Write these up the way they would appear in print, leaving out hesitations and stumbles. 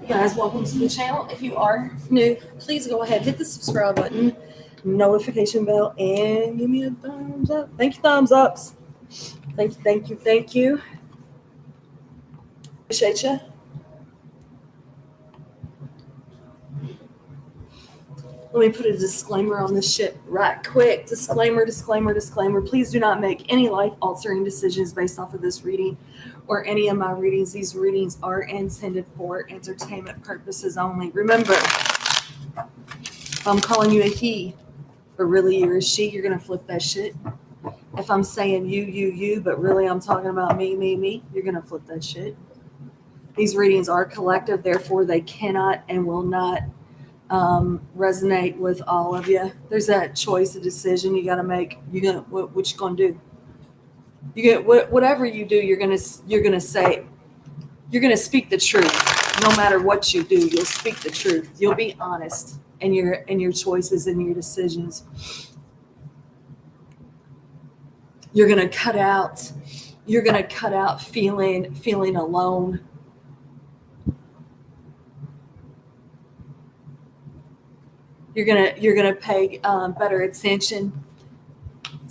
Guys, welcome to the channel. If you are new, please go ahead, hit the subscribe button, notification bell, and give me a thumbs up. Thank you, thumbs ups. Thank you. Appreciate you. Let me put a disclaimer on this shit right quick. Disclaimer. Please do not make any life-altering decisions based off of this reading or any of my readings. These readings are intended for entertainment purposes only. Remember, if I'm calling you a he, but really you're a she, you're going to flip that shit. If I'm saying you, but really I'm talking about me, you're going to flip that shit. These readings are collective, therefore they cannot and will not resonate with all of you. There's that choice, a decision you got to make. What you gonna do? You get whatever you do. You're gonna say, you're gonna speak the truth. No matter what you do, you'll speak the truth. You'll be honest in your choices and your decisions. You're gonna cut out. You're gonna cut out feeling alone. You're gonna pay better attention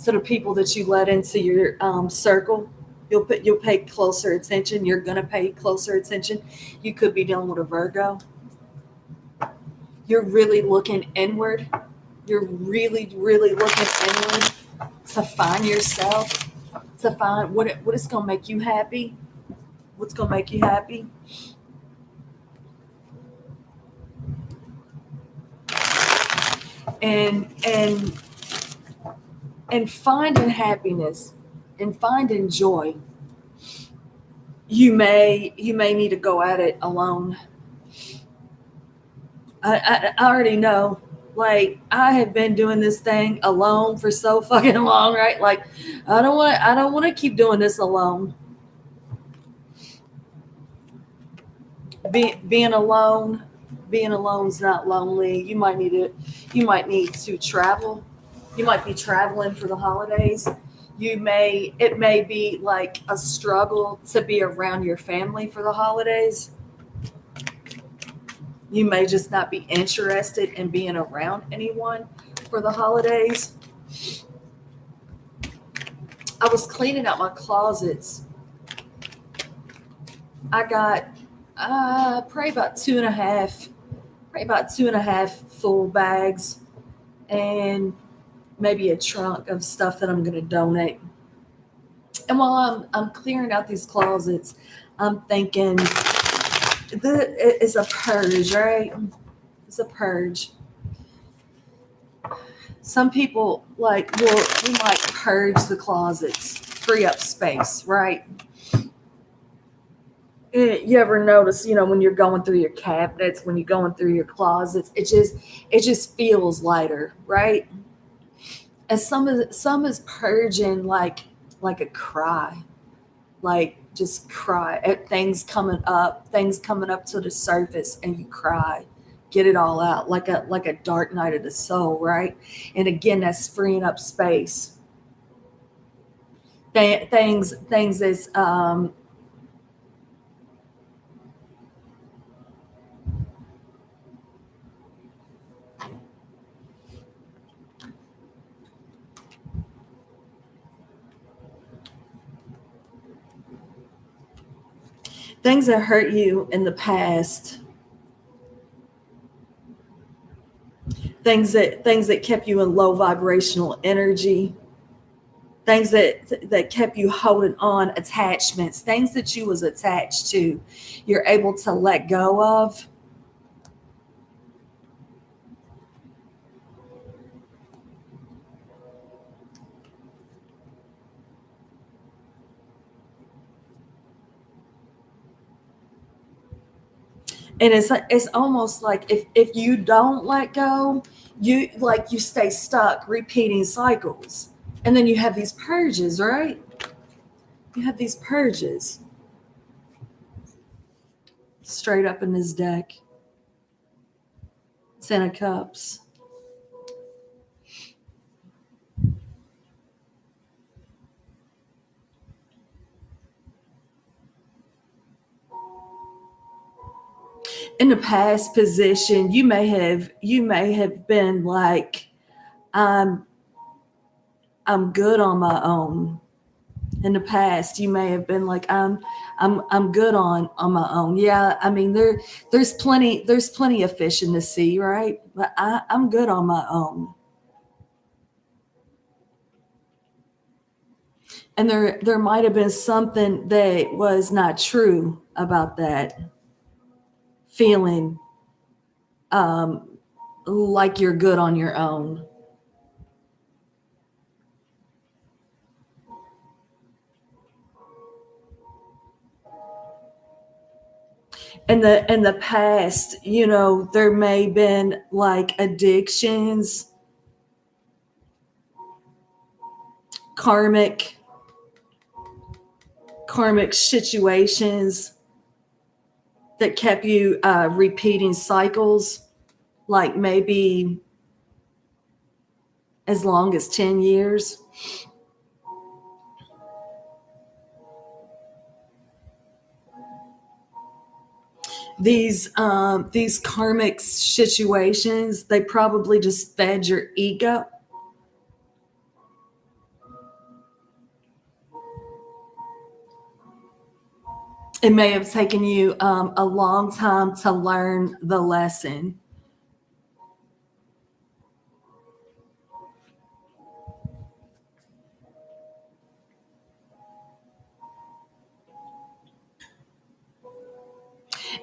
to the people that you let into your circle. You'll pay closer attention. You're gonna pay closer attention. You could be dealing with a Virgo. You're really looking inward. You're really looking inward to find yourself, to find what is gonna make you happy. What's gonna make you happy? And finding happiness and finding joy, you may need to go at it alone. I already know, like, I have been doing this thing alone for so fucking long, right? Like, I don't want to keep doing this alone. Being alone is not lonely. You might need to travel. You might be traveling for the holidays. It may be like a struggle to be around your family for the holidays. You may just not be interested in being around anyone for the holidays. I was cleaning out my closets. I got probably about two and a half full bags and maybe a trunk of stuff that I'm going to donate. And while I'm clearing out these closets, I'm thinking, it's a purge, right? It's a purge. Some people we might purge the closets, free up space, right? You ever notice, when you're going through your cabinets, when you're going through your closets, it just feels lighter, right? And some is purging like a cry, like just cry at things coming up to the surface, and you cry, get it all out, like a dark night of the soul, right? And again, that's freeing up space. Things is things that hurt you in the past, things that kept you in low vibrational energy, things that kept you holding on, attachments, things that you was attached to, you're able to let go of. And it's almost like if you don't let go, you stay stuck repeating cycles. And then you have these purges, right? You have these purges. Straight up in this deck. Ten of Cups. In the past position, you may have been like, I'm I'm good on my own. In the past, you may have been like, I'm good on my own. Yeah, I mean there's plenty of fish in the sea, right? But I'm good on my own. And there might have been something that was not true about that feeling, um, like you're good on your own. In the past, there may have been like addictions, karmic karmic situations that kept you repeating cycles, like maybe as long as 10 years. These karmic situations, they probably just fed your ego. It may have taken you a long time to learn the lesson.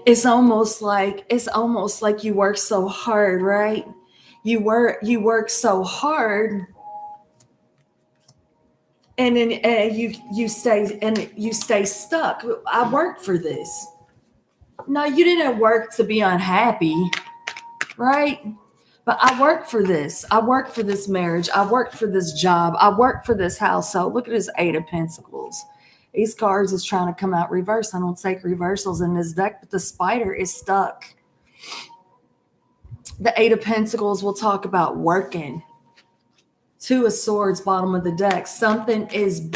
It's almost like you work so hard, right? You work so hard, and then you stay stuck. I worked for this. No, you didn't work to be unhappy, right? But I worked for this. I worked for this marriage. I worked for this job. I worked for this household. Look at his Eight of Pentacles. These cards is trying to come out reverse. I don't take reversals in this deck, but the spider is stuck. The Eight of Pentacles will talk about working. Two of Swords, bottom of the deck. Something is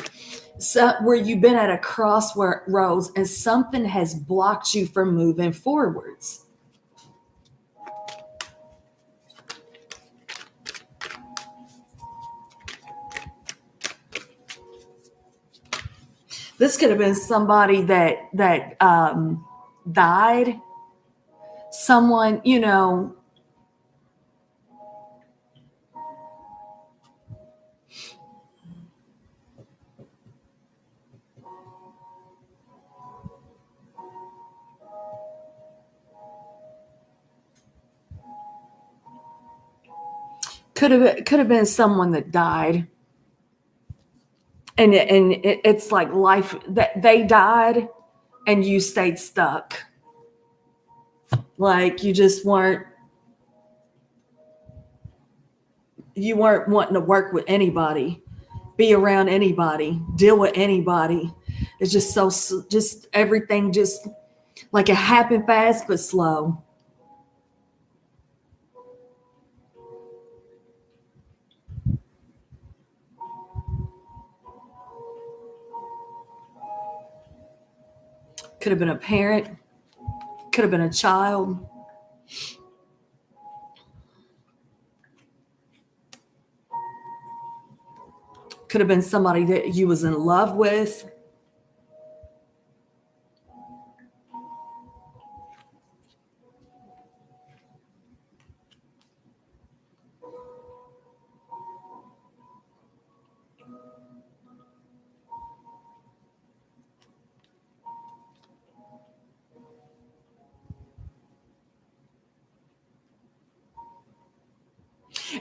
where you've been at a crossroads and something has blocked you from moving forwards. This could have been somebody that died. Someone, could have been someone that died, and it's like life that they died, and you stayed stuck. Like you weren't wanting to work with anybody, be around anybody, deal with anybody. It's just everything just like it happened fast but slow. Could have been a parent, could have been a child, could have been somebody that you was in love with.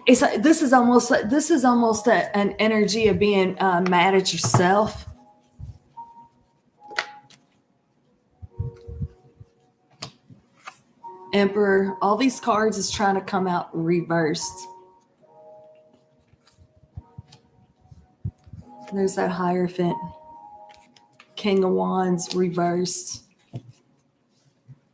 This is almost an energy of being mad at yourself. Emperor, all these cards is trying to come out reversed. There's that Hierophant. King of Wands reversed.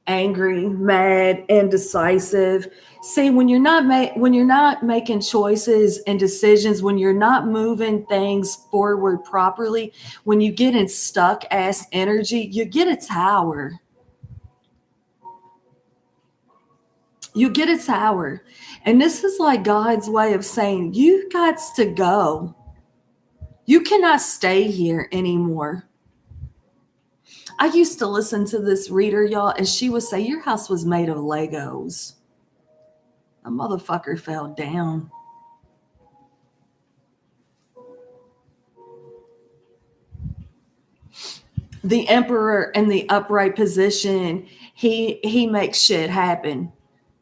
Angry, mad, indecisive. See, when you're not making choices and decisions, when you're not moving things forward properly, when you get in stuck ass energy, you get a tower. You get a tower. And this is like God's way of saying, you got to go. You cannot stay here anymore. I used to listen to this reader, y'all, and she would say, your house was made of Legos. A motherfucker fell down. The emperor in the upright position, he makes shit happen.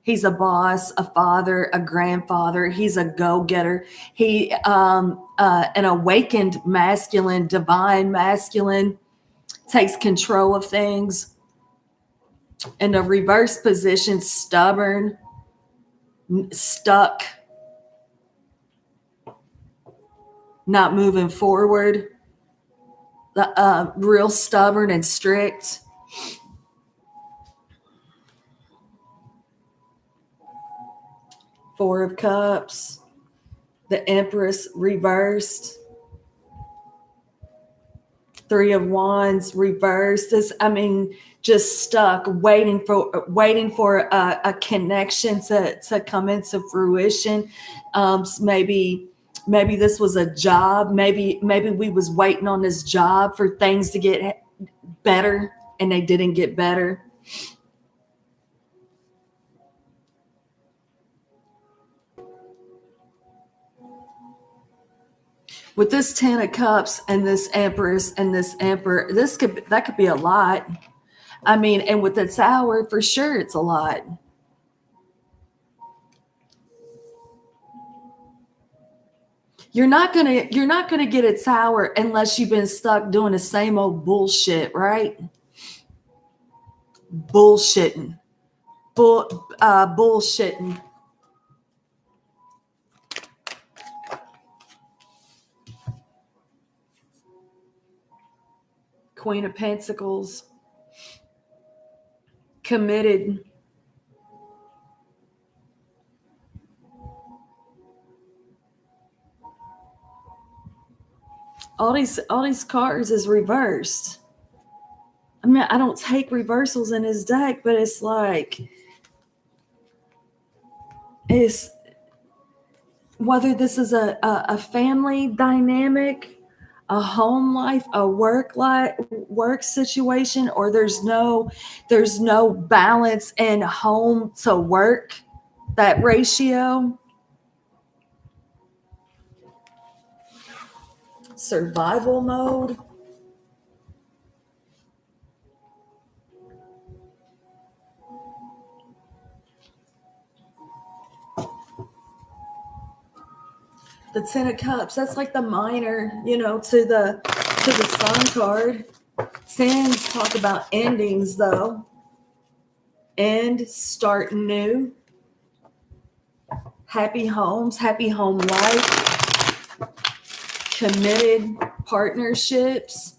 He's a boss, a father, a grandfather. He's a go-getter. He an awakened masculine, divine masculine, takes control of things. In the reverse position, stubborn, stuck, not moving forward, real stubborn and strict. Four of Cups, the Empress reversed, Three of Wands reversed. Just stuck, waiting for a connection to come into fruition. Maybe this was a job. Maybe we was waiting on this job for things to get better, and they didn't get better. With this Ten of Cups and this Empress and this Emperor, that could be a lot. And with the Tower, for sure, it's a lot. You're not gonna get a tower unless you've been stuck doing the same old bullshit, right? Bullshitting, bullshitting. Queen of Pentacles, committed. All these cards is reversed. I don't take reversals in his deck, but it's like, it's whether this is a family dynamic, a home life, a work situation, or there's no balance in home to work, that ratio. Survival mode. The Ten of Cups, that's like the minor, to the Sun card. Tens talk about endings, though. End, start new. Happy homes, happy home life. Committed partnerships.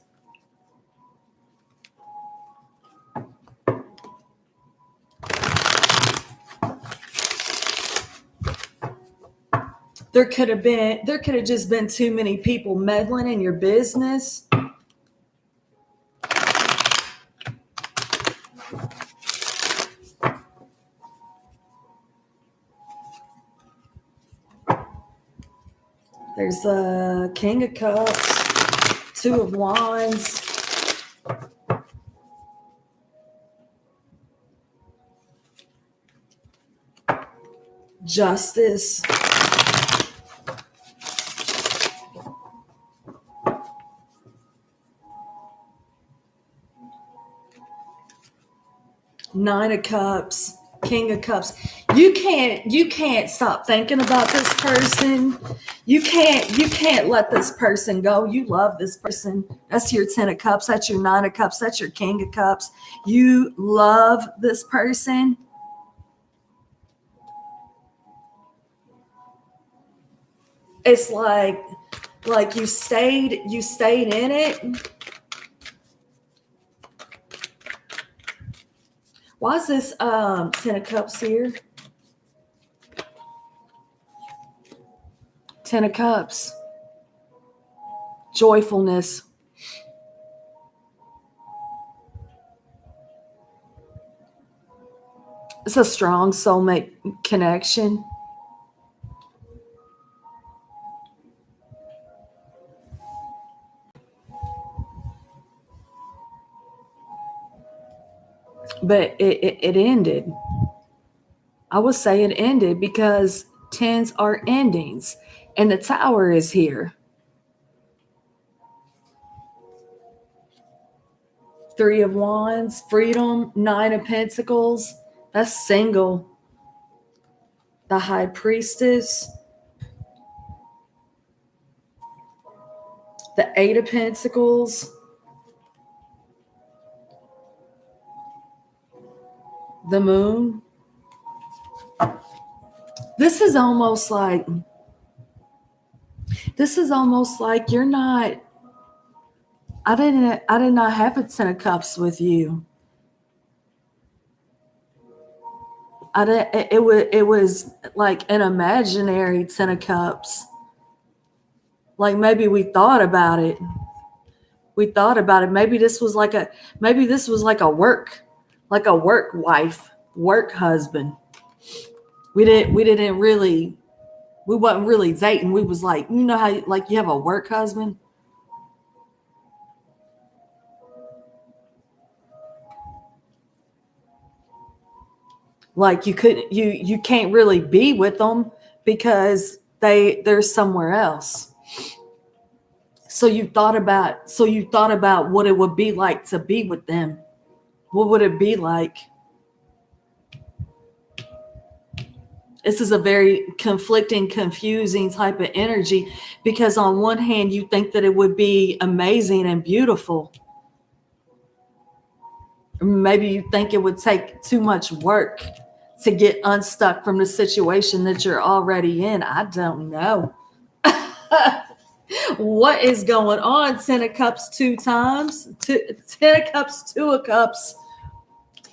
There could have just been too many people meddling in your business. There's a King of Cups, Two of Wands. Justice. Nine of Cups, King of Cups. You can't stop thinking about this person. You can't let this person go. You love this person. That's your Ten of Cups. That's your Nine of Cups. That's your King of Cups. You love this person. It's like you stayed in it. Why is this Ten of Cups here? Ten of Cups. Joyfulness. It's a strong soulmate connection. But it ended. I would say it ended because tens are endings and the tower is here. Three of Wands, freedom, Nine of Pentacles. That's single. The High Priestess, the Eight of Pentacles, the Moon. This is almost like you're not. I did not have a Ten of Cups with you. It was like an imaginary Ten of Cups. Like maybe we thought about it. Maybe this was like a work wife, work husband. We wasn't really dating. We was like, you know how like you have a work husband? Like you can't really be with them because they're somewhere else. So you thought about what it would be like to be with them. What would it be like? This is a very conflicting, confusing type of energy because on one hand, you think that it would be amazing and beautiful. Maybe you think it would take too much work to get unstuck from the situation that you're already in. I don't know. What is going on? Ten of Cups 2 times. Ten of Cups, Two of Cups,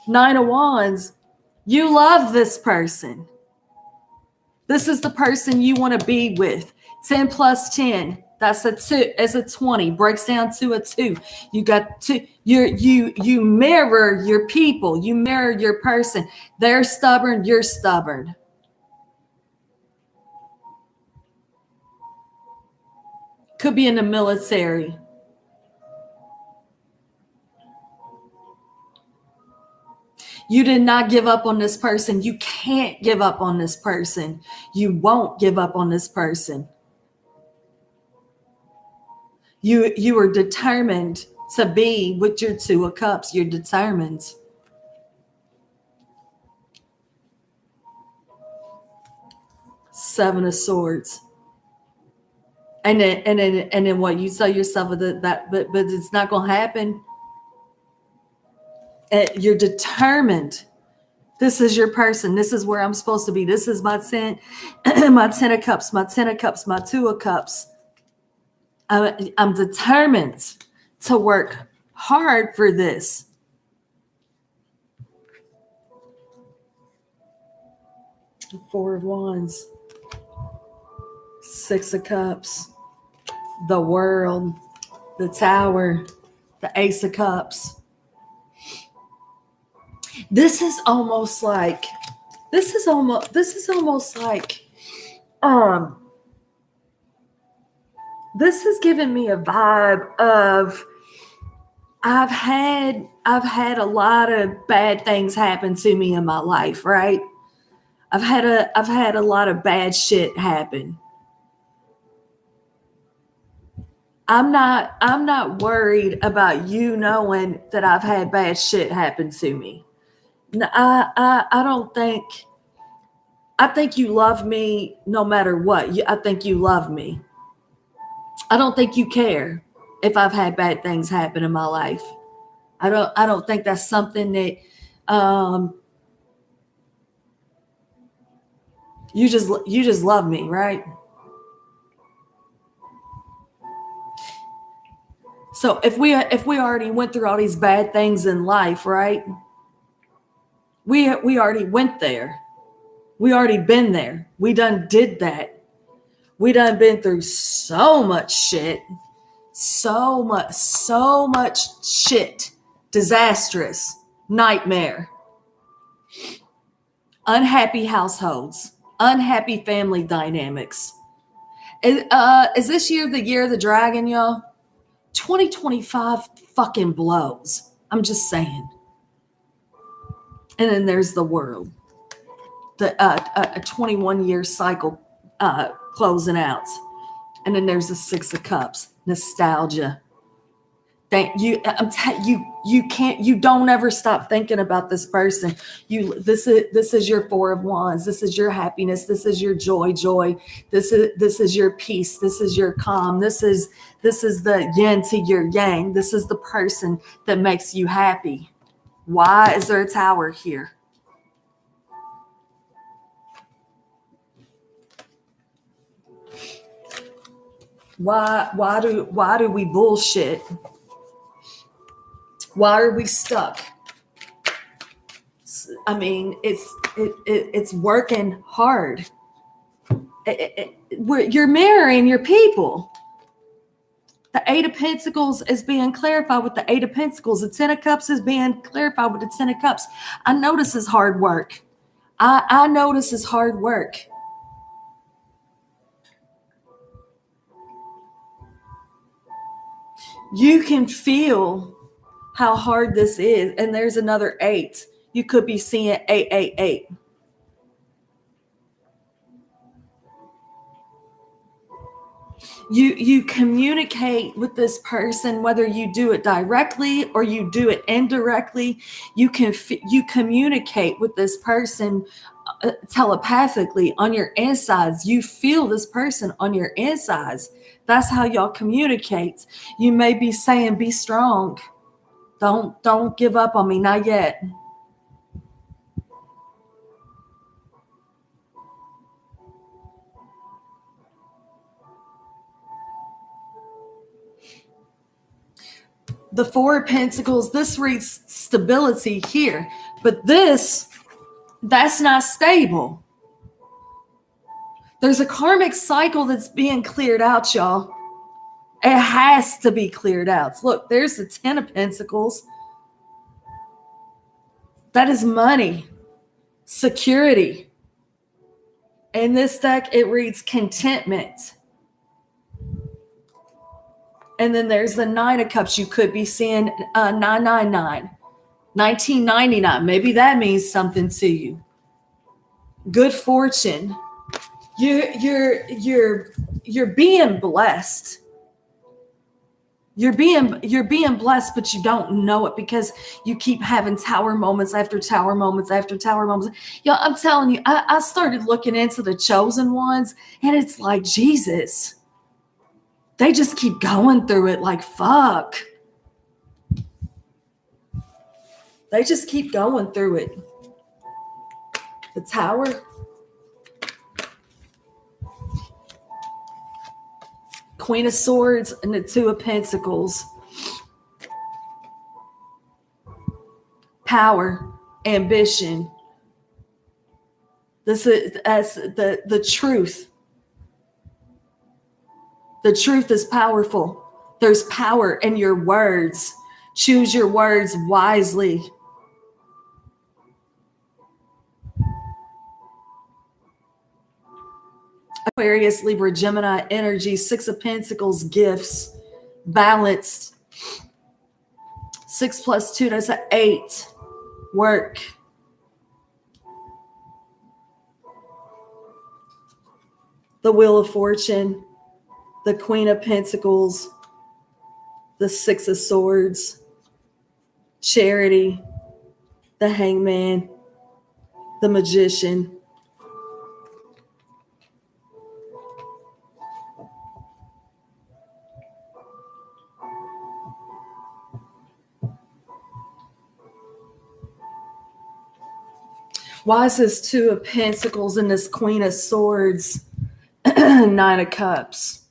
Nine of Wands. You love this person. This is the person you want to be with. 10 plus 10. That's a 2. It's a 20. Breaks down to a 2. You got 2. You mirror your people. You mirror your person. They're stubborn. You're stubborn. Could be in the military. You did not give up on this person. You can't give up on this person. You won't give up on this person. You are determined to be with your Two of Cups. You're determined. Seven of Swords. And then what? You tell yourself that but it's not gonna happen. You're determined. This is your person. This is where I'm supposed to be. This is my 10, my 10 of Cups, my 10 of Cups, my 2 of Cups. I'm determined to work hard for this. Four of Wands, Six of Cups, the World, the Tower, the Ace of Cups. This is almost like this is almost like this is giving me a vibe of I've had a lot of bad things happen to me in my life, right? I've had a lot of bad shit happen. I'm not worried about you knowing that I've had bad shit happen to me. I don't think. I think you love me no matter what. I think you love me. I don't think you care if I've had bad things happen in my life. I don't think that's something that you just love me, right? So if we already went through all these bad things in life, right? We already went there. We already been there. We done did that. We done been through so much shit. So much shit. Disastrous. Nightmare. unhappy households, unhappy family dynamics. Is this year the year of the dragon, y'all? 2025 fucking blows. I'm just saying. And then there's the world, a 21-year cycle closing out. And then there's the Six of Cups, nostalgia. You don't ever stop thinking about this person. This is your Four of Wands. This is your happiness. This is your joy. This is your peace. This is your calm. This is the yin to your yang. This is the person that makes you happy. Why is there a tower here? Why do we bullshit? Why are we stuck? I mean, it's working hard. You're mirroring your people. The Eight of Pentacles is being clarified with the Eight of Pentacles. The Ten of Cups is being clarified with the Ten of Cups. I know this is hard work. I know this is hard work. You can feel how hard this is. And there's another 8. You could be seeing 888. You communicate with this person, whether you do it directly or you do it indirectly. You communicate with this person telepathically on your insides. You feel this person on your insides. That's how y'all communicate. You may be saying, be strong. Don't give up on me. Not yet. The Four of Pentacles, this reads stability here, but that's not stable. There's a karmic cycle that's being cleared out, y'all. It has to be cleared out. Look, there's the Ten of Pentacles. That is money, security. In this deck, it reads contentment. And then there's the Nine of Cups. You could be seeing 999, 1999. Maybe that means something to you. Good fortune. You're being blessed. You're being blessed, but you don't know it because you keep having tower moments after tower moments after tower moments. Y'all, I'm telling you, I started looking into the chosen ones, and it's like, Jesus. They just keep going through it like, fuck. They just keep going through it. The Tower. Queen of Swords and the Two of Pentacles. Power, ambition. This is as the truth. The truth is powerful. There's power in your words. Choose your words wisely. Aquarius, Libra, Gemini energy, Six of Pentacles, gifts, balanced. 6 + 2, that's an 8. Work. The Wheel of Fortune. The Queen of Pentacles, the Six of Swords, Charity, the Hangman, the Magician. Why is this Two of Pentacles and this Queen of Swords, Nine of Cups?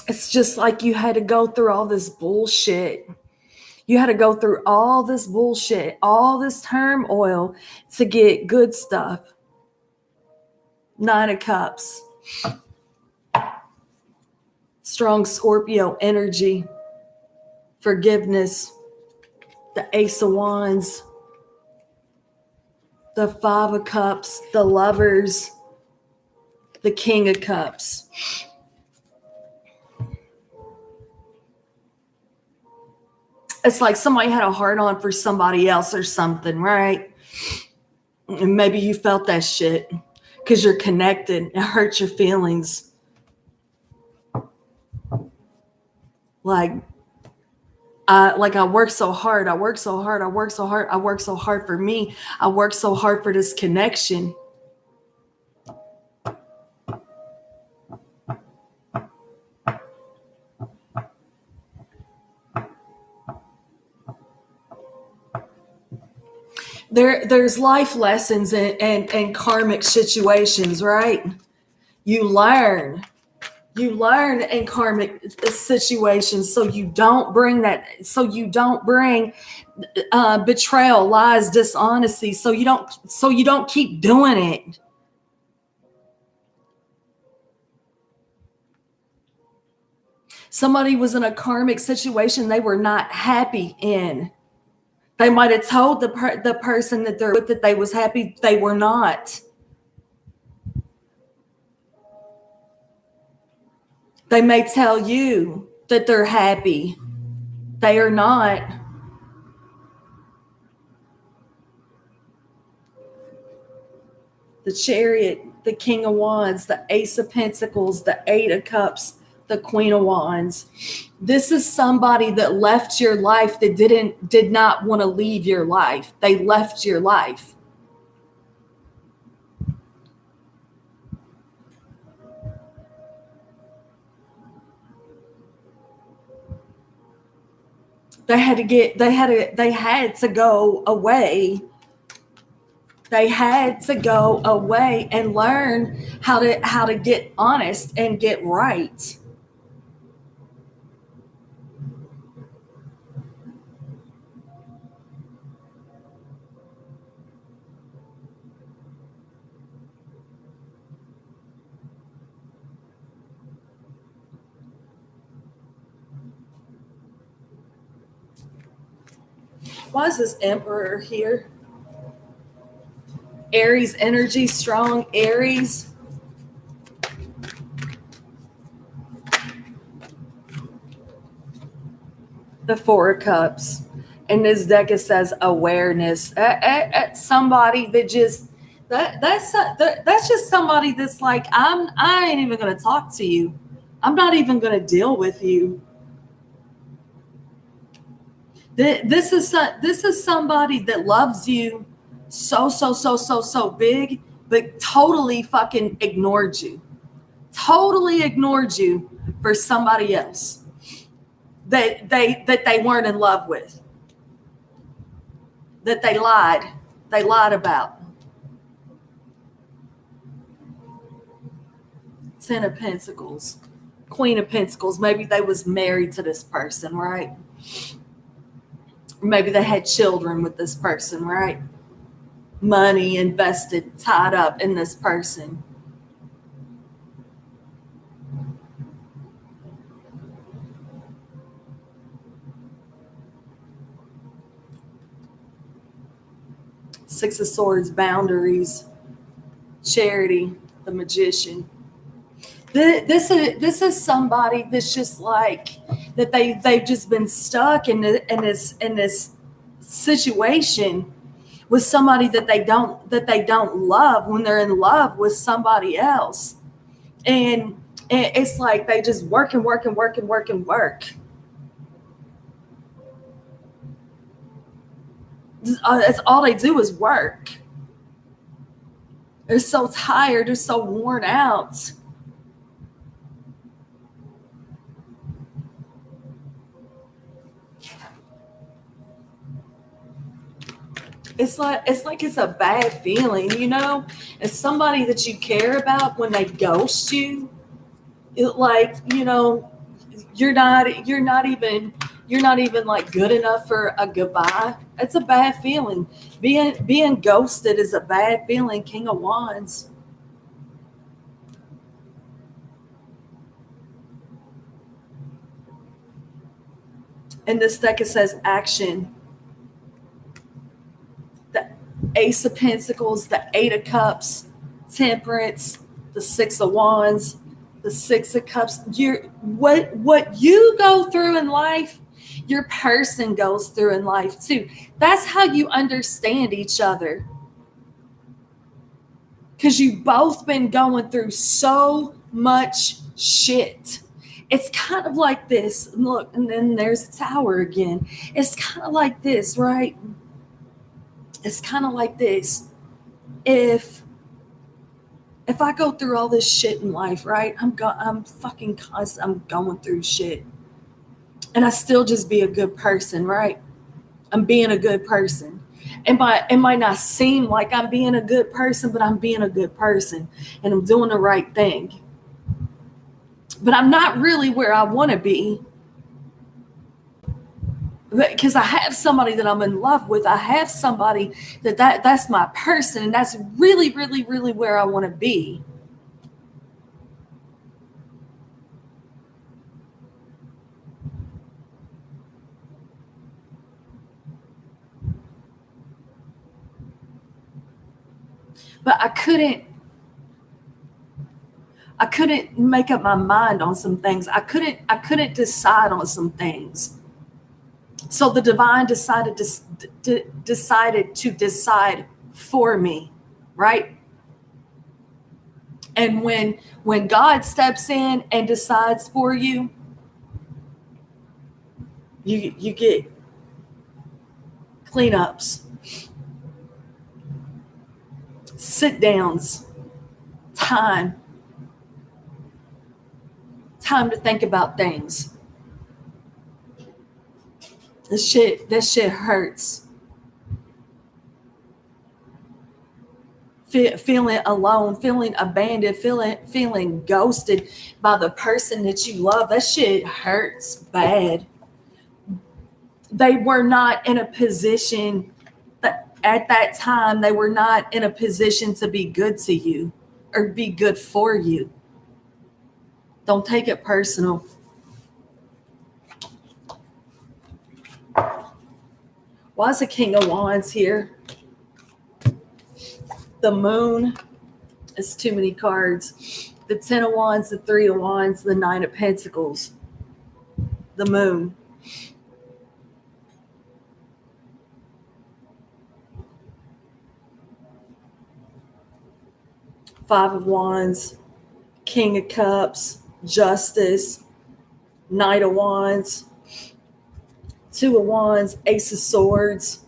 It's just like you had to go through all this bullshit. You had to go through all this bullshit, all this turmoil to get good stuff. Nine of Cups. Strong Scorpio energy. Forgiveness. The Ace of Wands. The Five of Cups. The Lovers. The King of Cups. It's like somebody had a heart on for somebody else or something, right? And maybe you felt that shit because you're connected. It hurts your feelings. Like I work so hard. I work so hard. I work so hard. I work so hard for me. I work so hard for this connection. There's life lessons and karmic situations, right? You learn in karmic situations, so you don't bring betrayal, lies, dishonesty, so you don't keep doing it. Somebody was in a karmic situation they were not happy in. They might have told the person that they're with that they was happy. They were not. They may tell you that they're happy. They are not. The Chariot, the King of Wands, the Ace of Pentacles, the Eight of Cups, the Queen of Wands. This is somebody that left your life that did not want to leave your life. They left your life. They had to go away. They had to go away and learn how to get honest and get right. Why is this Emperor here? Aries energy, strong Aries. The Four of Cups. And this deck, it says awareness. Somebody that just that's just somebody that's like, I ain't even gonna talk to you. I'm not even gonna deal with you. This is somebody that loves you so big, but totally fucking ignored you. Totally ignored you for somebody else that they weren't in love with. That they lied about. Ten of Pentacles, Queen of Pentacles. Maybe they was married to this person, right? Maybe they had children with this person, right? Money invested, tied up in this person. Six of Swords, boundaries, charity, the Magician. This is somebody that's just like that they've just been stuck in this situation with somebody that they don't love when they're in love with somebody else, and it's like they just work. That's all they do is work. They're so tired. They're so worn out. It's like it's a bad feeling, you know? It's somebody that you care about when they ghost you. Like, you know, you're not even like good enough for a goodbye. It's a bad feeling. Being ghosted is a bad feeling. King of Wands. In this deck, it says action. The Ace of Pentacles, the Eight of Cups, Temperance, the Six of Wands, the Six of Cups. What you go through in life, your person goes through in life too. That's how you understand each other. Because you've both been going through so much shit. It's kind of like this. Look, and then there's the tower again. It's kind of like this, right? It's kind of like this. If I go through all this shit in life, right? I'm fucking constant. I'm going through shit. And I still just be a good person, right? I'm being a good person. It might not seem like I'm being a good person, but I'm being a good person and I'm doing the right thing. But I'm not really where I want to be. Because I have somebody that I'm in love with. I have somebody that's my person, and that's really, really, really where I want to be. But I couldn't make up my mind on some things. I couldn't decide on some things. So the divine decided to decide for me, right? And when God steps in and decides for you, you get cleanups, sit downs, time to think about things. This shit hurts. Feeling alone, feeling abandoned, feeling ghosted by the person that you love. That shit hurts bad. They were not in a position at that time. They were not in a position to be good to you or be good for you. Don't take it personal. Why is the King of Wands here? The Moon is too many cards. The Ten of Wands, the Three of Wands, the Nine of Pentacles, the Moon. Five of Wands, King of Cups, Justice, Knight of Wands, Two of Wands, Ace of Swords.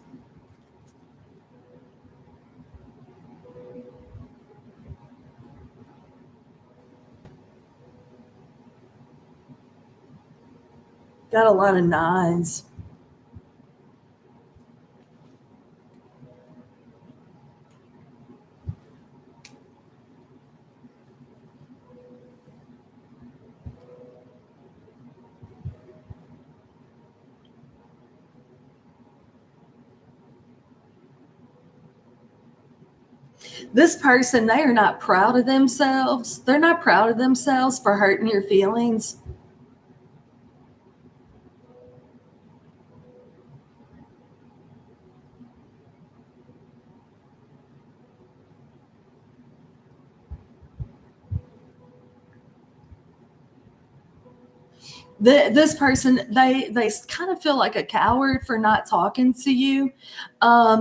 Got a lot of nines. This person, they are not proud of themselves. They're not proud of themselves for hurting your feelings. This person, they kind of feel like a coward for not talking to you.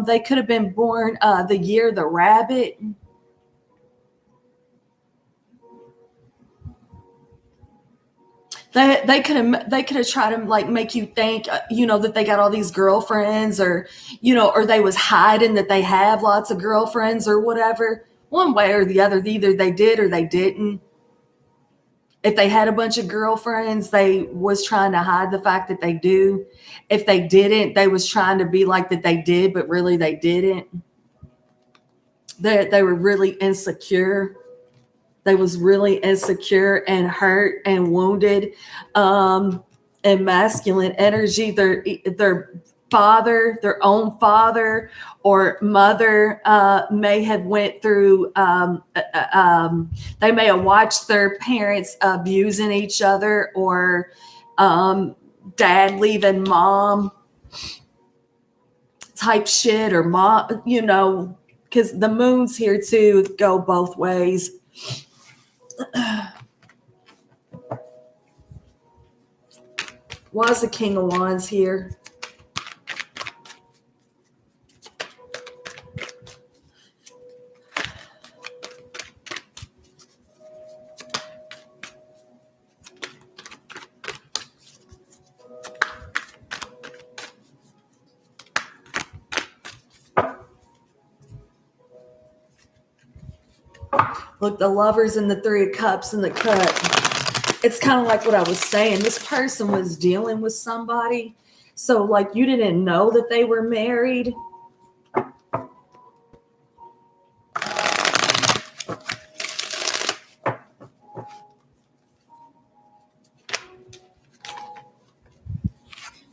They could have been born the year the rabbit. They could have tried to like make you think that they got all these girlfriends, or or they was hiding that they have lots of girlfriends or whatever. One way or the other, either they did or they didn't. If they had a bunch of girlfriends, they was trying to hide the fact that they do. If they didn't, they was trying to be like that they did, but really they didn't. They were really insecure. They was really insecure and hurt and wounded, and masculine energy. Their father, their own father or mother, may have went through. They may have watched their parents abusing each other, or dad leaving mom type shit, or mom, because the moon's here too, go both ways. Why is the King of Wands here? Look, the Lovers and the Three of Cups and the Cut. It's kind of like what I was saying. This person was dealing with somebody. So, like, you didn't know that they were married.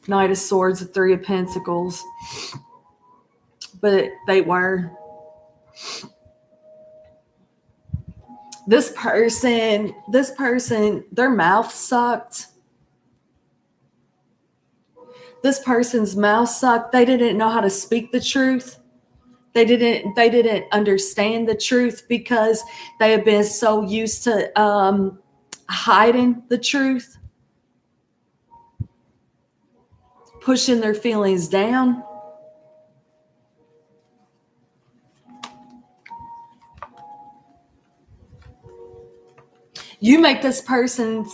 Knight of Swords, the Three of Pentacles. But they were. This person, their mouth sucked. This person's mouth sucked. They didn't know how to speak the truth. They didn't understand the truth because they have been so used to hiding the truth, pushing their feelings down. You make this person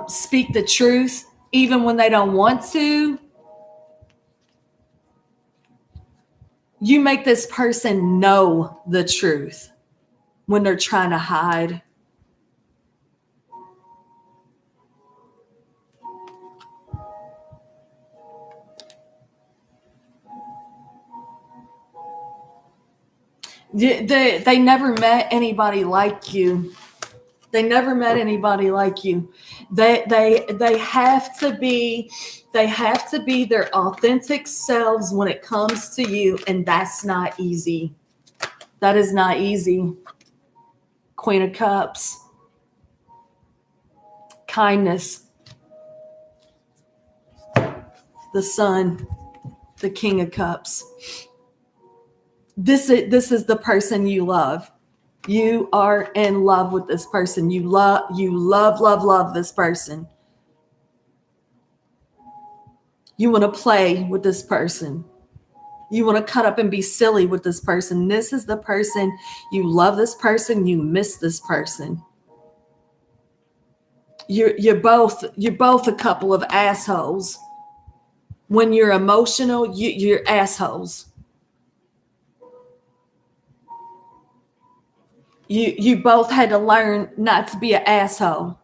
speak the truth even when they don't want to. You make this person know the truth when they're trying to hide. They never met anybody like you. They never met anybody like you. They have to be their authentic selves when it comes to you, and that's not easy. That is not easy. Queen of Cups. Kindness. The Sun. The King of Cups. This is the person you love. You are in love with this person. You love this person. You want to play with this person. You want to cut up and be silly with this person. This is the person. You love this person. You miss this person. You're both a couple of assholes. When you're emotional, you're assholes. You both had to learn not to be an asshole.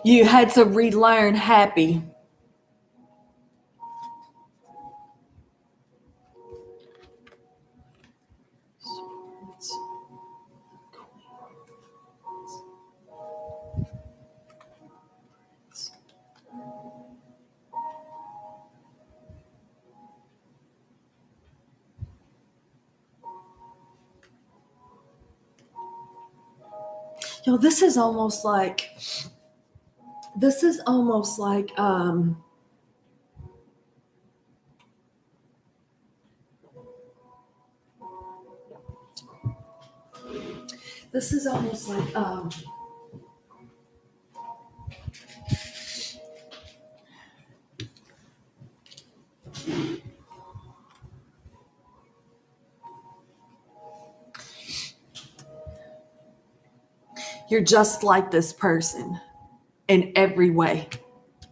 You had to relearn happy. This is almost like this is almost like you're just like this person in every way.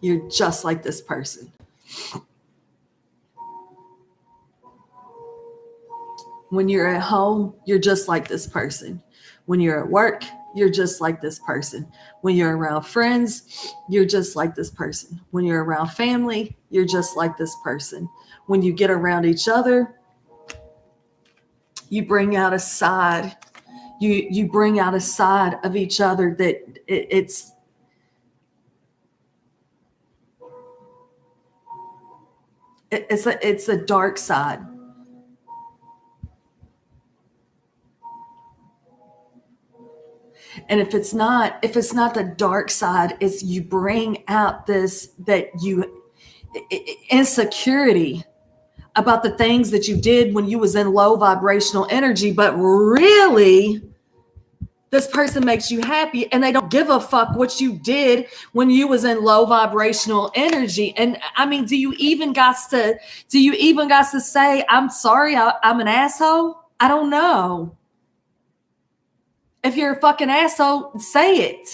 You're just like this person. When you're at home, you're just like this person. When you're at work, you're just like this person. When you're around friends, you're just like this person. When you're around family, you're just like this person. When you get around each other, you bring out a side. You bring out a side of each other that it's a dark side. And if it's not the dark side, it's you bring out this that you insecurity about the things that you did when you was in low vibrational energy, but really this person makes you happy and they don't give a fuck what you did when you was in low vibrational energy. And I mean, do you even got to say, I'm sorry, I'm an asshole? I don't know. If you're a fucking asshole, say it.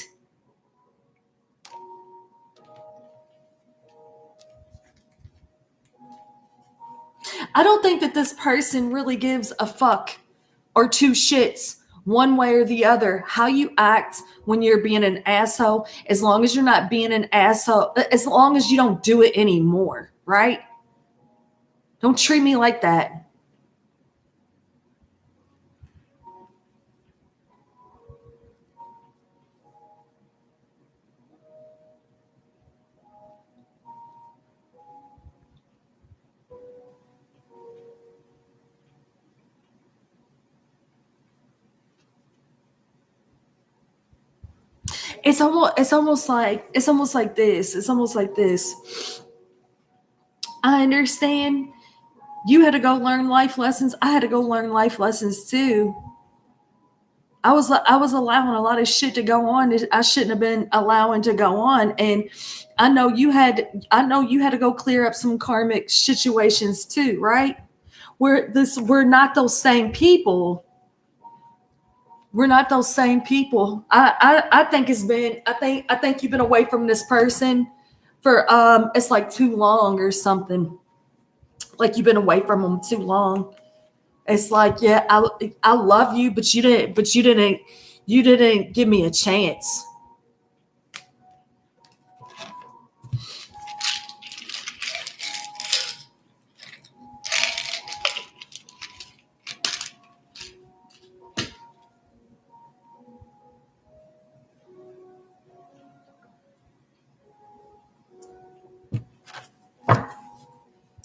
I don't think that this person really gives a fuck or two shits one way or the other how you act when you're being an asshole, as long as you're not being an asshole, as long as you don't do it anymore, right? Don't treat me like that. It's almost like this. It's almost like this. I understand you had to go learn life lessons. I had to go learn life lessons too. I was allowing a lot of shit to go on that I shouldn't have been allowing to go on. And I know you had to go clear up some karmic situations too, right? We're not those same people. We're not those same people. I think I think you've been away from this person for it's like too long or something. Like you've been away from them too long. It's like, yeah, I love you, but you didn't give me a chance.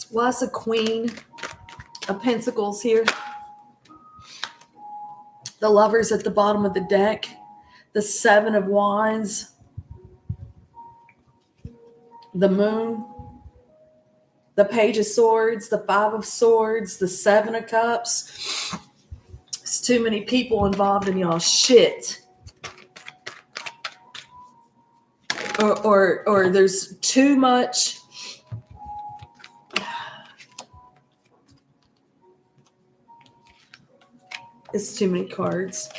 Well, it's a Queen of Pentacles here. The Lovers at the bottom of the deck. The Seven of Wands. The Moon. The Page of Swords. The Five of Swords. The Seven of Cups. There's too many people involved in y'all shit. Or there's too much. It's too many cards.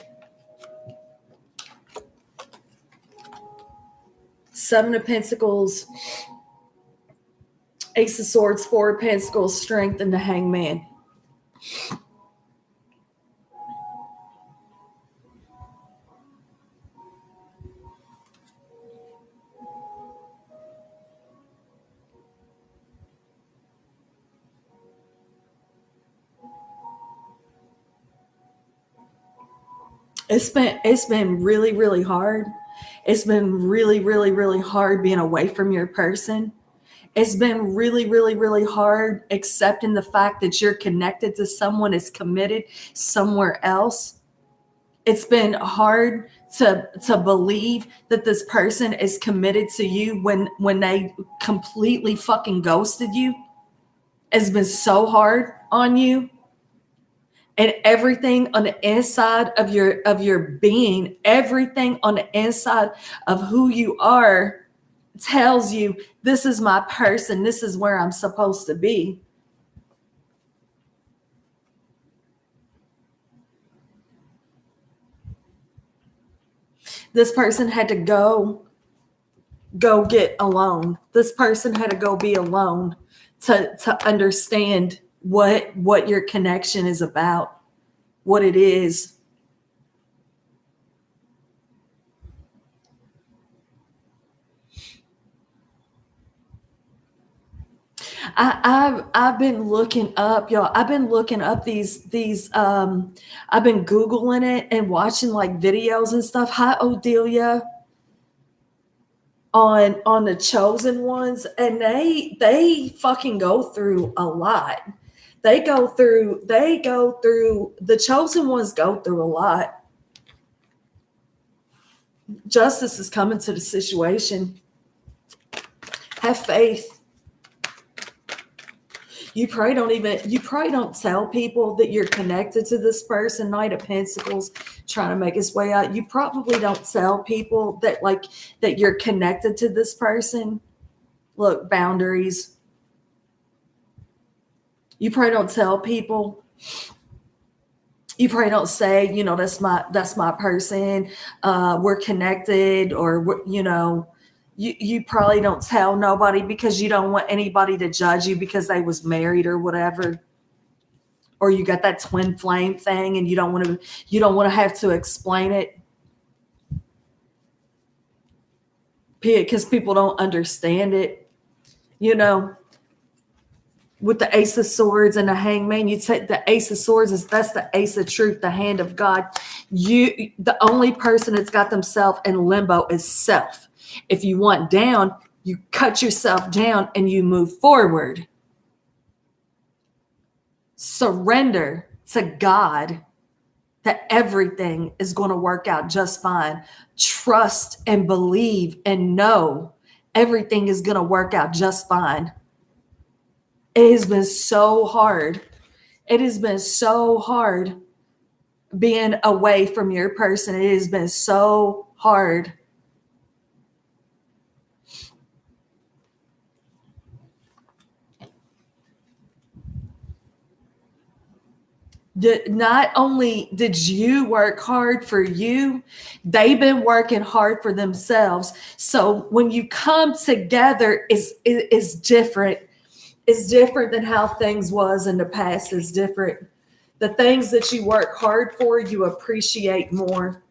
Seven of Pentacles, Ace of Swords, Four of Pentacles, Strength, and the Hangman. It's been really, really hard. It's been really, really, really hard being away from your person. It's been really, really, really hard accepting the fact that you're connected to someone is committed somewhere else. It's been hard to believe that this person is committed to you when they completely fucking ghosted you. It's been so hard on you. And everything on the inside of your being, everything on the inside of who you are tells you, this is my person, this is where I'm supposed to be. This person had to go get alone. This person had to go be alone to understand what your connection is about, what it is. I've been looking up, y'all. I've been looking up these I've been Googling it and watching like videos and stuff. Hi, Odelia. On the chosen ones, and they fucking go through a lot. The chosen ones go through a lot. Justice is coming to the situation. Have faith. You probably don't tell people that you're connected to this person. Knight of Pentacles trying to make his way out. You probably don't tell people that you're connected to this person. Look, boundaries. You probably don't tell people. You probably don't say, that's my person. We're connected, or you probably don't tell nobody because you don't want anybody to judge you because they was married or whatever, or you got that twin flame thing and you don't want to have to explain it because people don't understand it. With the Ace of Swords and the Hangman, you take the Ace of Swords that's the Ace of Truth, the hand of God. The only person that's got themselves in limbo is self. If you want down, you cut yourself down and you move forward. Surrender to God that everything is going to work out just fine. Trust and believe and know everything is going to work out just fine. It has been so hard. It has been so hard being away from your person. It has been so hard. Not only did you work hard for you, they've been working hard for themselves. So when you come together, it's different. It's different than how things was in the past. It's different. The things that you work hard for, you appreciate more.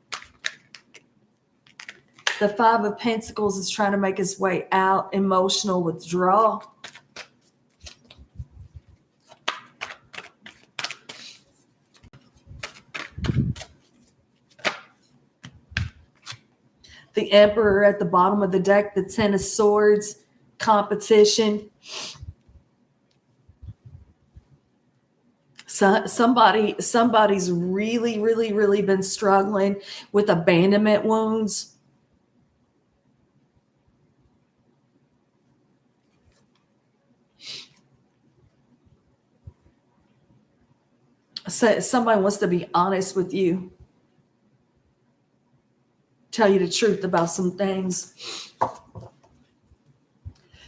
The Five of Pentacles is trying to make its way out. Emotional withdrawal. The Emperor at the bottom of the deck. The Ten of Swords. Competition. So somebody's really, really, really been struggling with abandonment wounds. So somebody wants to be honest with you. Tell you the truth about some things.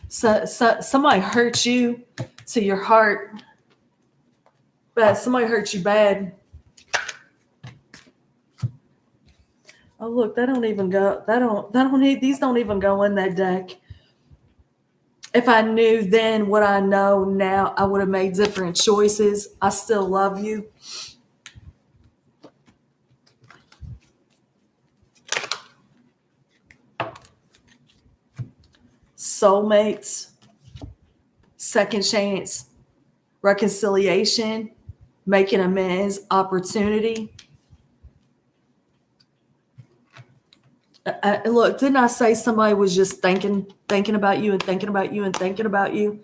So somebody hurt you to your heart. But somebody hurt you bad. Oh, look, these don't even go in that deck. If I knew then what I know now, I would have made different choices. I still love you. Soulmates, second chance, reconciliation, making amends, opportunity. Look, didn't I say somebody was just thinking about you and thinking about you and thinking about you?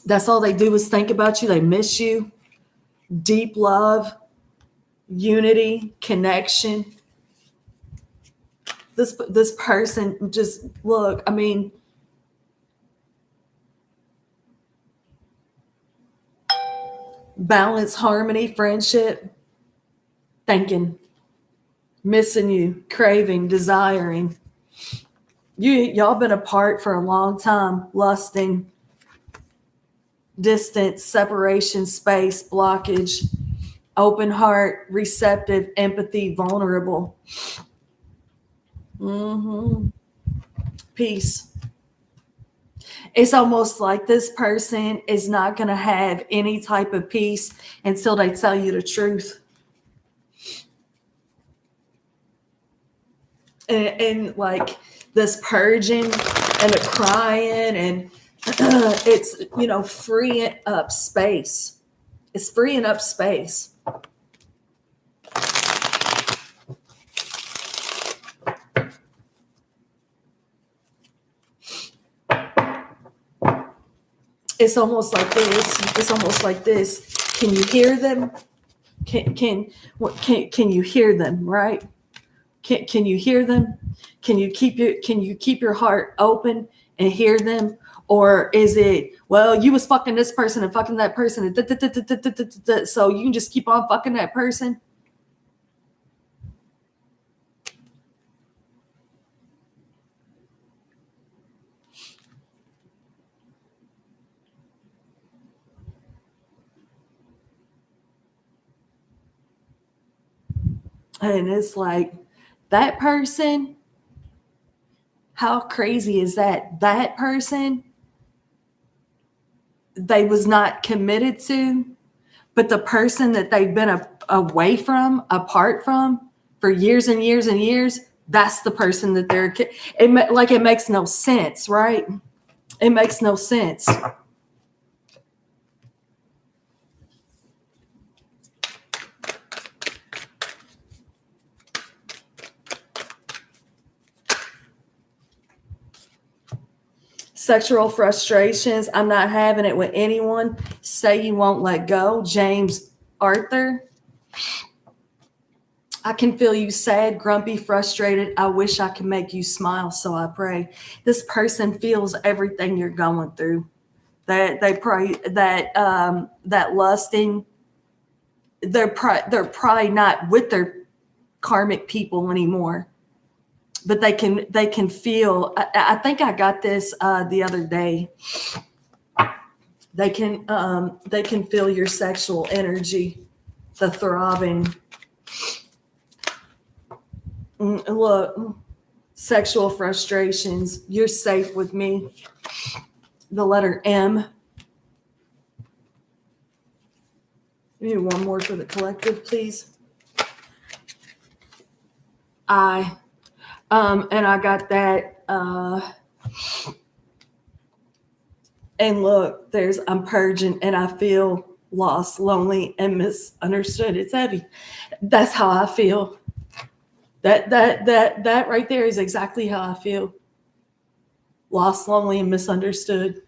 That's all they do is think about you. They miss you. Deep love, unity, connection. This person just, look, I mean, balance, harmony, friendship, thinking, missing you, craving, desiring. Y'all been apart for a long time, lusting, distance, separation, space, blockage, open heart, receptive, empathy, vulnerable. Peace. It's almost like this person is not going to have any type of peace until they tell you the truth. And like this purging and the crying, and it's, freeing up space. It's freeing up space. It's almost like this. Can you hear them? Can you hear them, right? Can you hear them? Can you keep your heart open and hear them? Or is it, well, you was fucking this person and fucking that person, and so you can just keep on fucking that person? And it's like, that person, how crazy is that? That person, they was not committed to, but the person that they've been away from, apart from for years and years and years, that's the person that they're, it makes no sense, right? It makes no sense. Sexual frustrations. I'm not having it with anyone. Say you won't let go. James Arthur. I can feel you sad, grumpy, frustrated. I wish I could make you smile, so I pray. This person feels everything you're going through. That they pray that lusting. They're probably not with their karmic people anymore, but they can feel. I think I got this the other day. They can feel your sexual energy, the throbbing. Look, sexual frustrations. You're safe with me. The letter M. Maybe one more for the collective, please. I. And I got that. And look, I'm purging, and I feel lost, lonely, and misunderstood. It's heavy. That's how I feel. That right there is exactly how I feel. Lost, lonely, and misunderstood.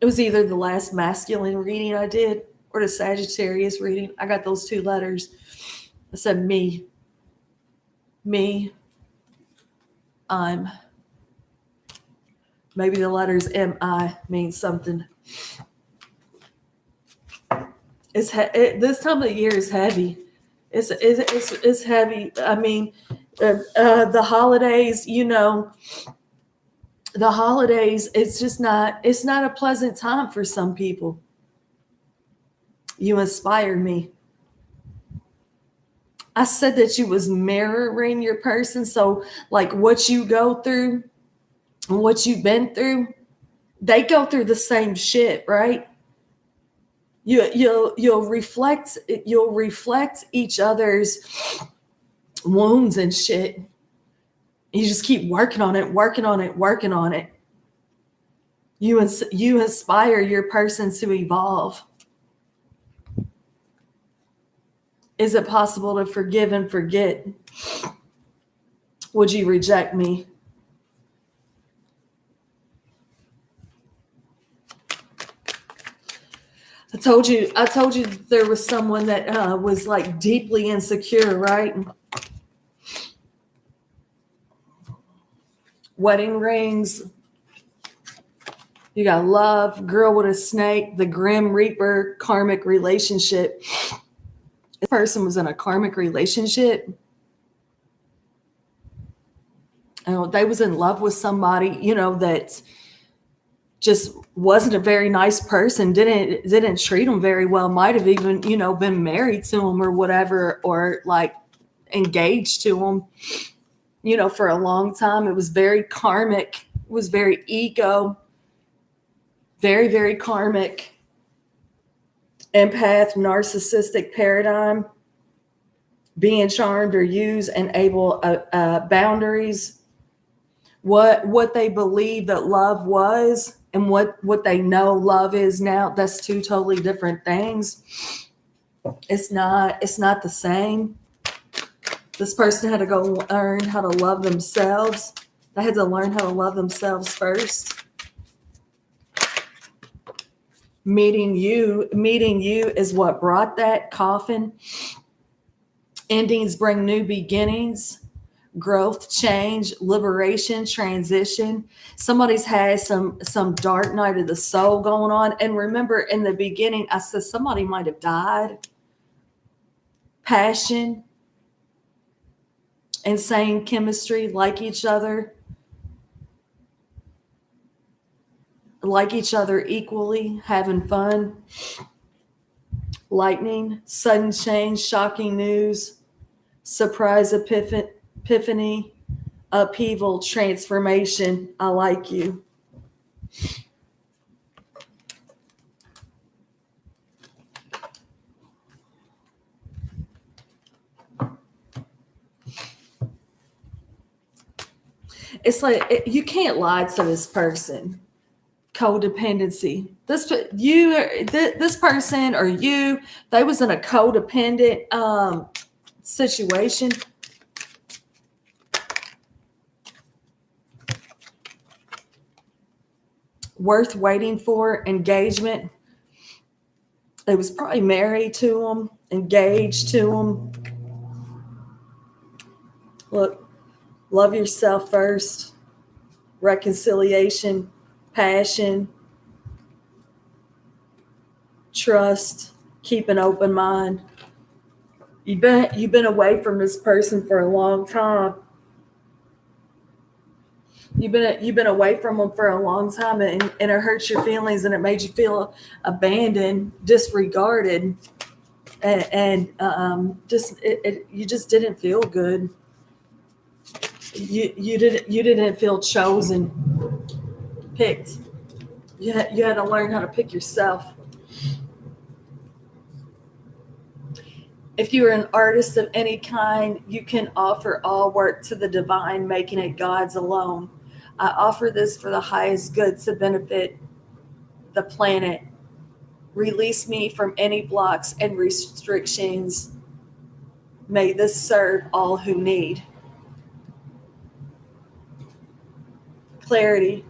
It was either the last masculine reading I did or the Sagittarius reading. I got those two letters. I said me. Me. I'm. Maybe the letters M-I means something. This time of the year is heavy. It's heavy. I mean, the holidays, the holidays, it's not a pleasant time for some people. You inspire me. I said that you was mirroring your person. So like what you go through and what you've been through, they go through the same shit, right? You'll reflect each other's wounds and shit. You just keep working on it. You inspire your person to evolve. Is it possible to forgive and forget? Would you reject me? I told you there was someone that was like deeply insecure, right? Wedding rings. You got love, girl with a snake, the Grim Reaper, karmic relationship. This person was in a karmic relationship. They was in love with somebody, that just wasn't a very nice person, didn't treat them very well, might have even, been married to them or whatever, or like engaged to them, for a long time. It was very karmic. It was very ego. Very, very karmic. Empath, narcissistic paradigm. Being charmed or used, enable boundaries. What they believe that love was and what they know love is now, that's two totally different things. It's not the same. This person had to go learn how to love themselves. They had to learn how to love themselves first. Meeting you is what brought that coffin. Endings bring new beginnings, growth, change, liberation, transition. Somebody's had some dark night of the soul going on. And remember, in the beginning, I said somebody might have died. Passion, insane chemistry, like each other equally, having fun. Lightning, sudden change, shocking news, surprise epiphany, upheaval, transformation. I like you. It's like you can't lie to this person. Codependency. This person or you, they was in a codependent situation. Worth waiting for, engagement. They was probably married to them, engaged to them. Look, love yourself first. Reconciliation, passion, trust, keep an open mind. You've been away from this person for a long time. You've been away from them for a long time, and it hurts your feelings, and it made you feel abandoned, disregarded, and you just didn't feel good. You didn't feel chosen, picked. You had to learn how to pick yourself. If you are an artist of any kind, you can offer all work to the divine, making it God's alone. I offer this for the highest good to benefit the planet. Release me from any blocks and restrictions. May this serve all who need. Clarity.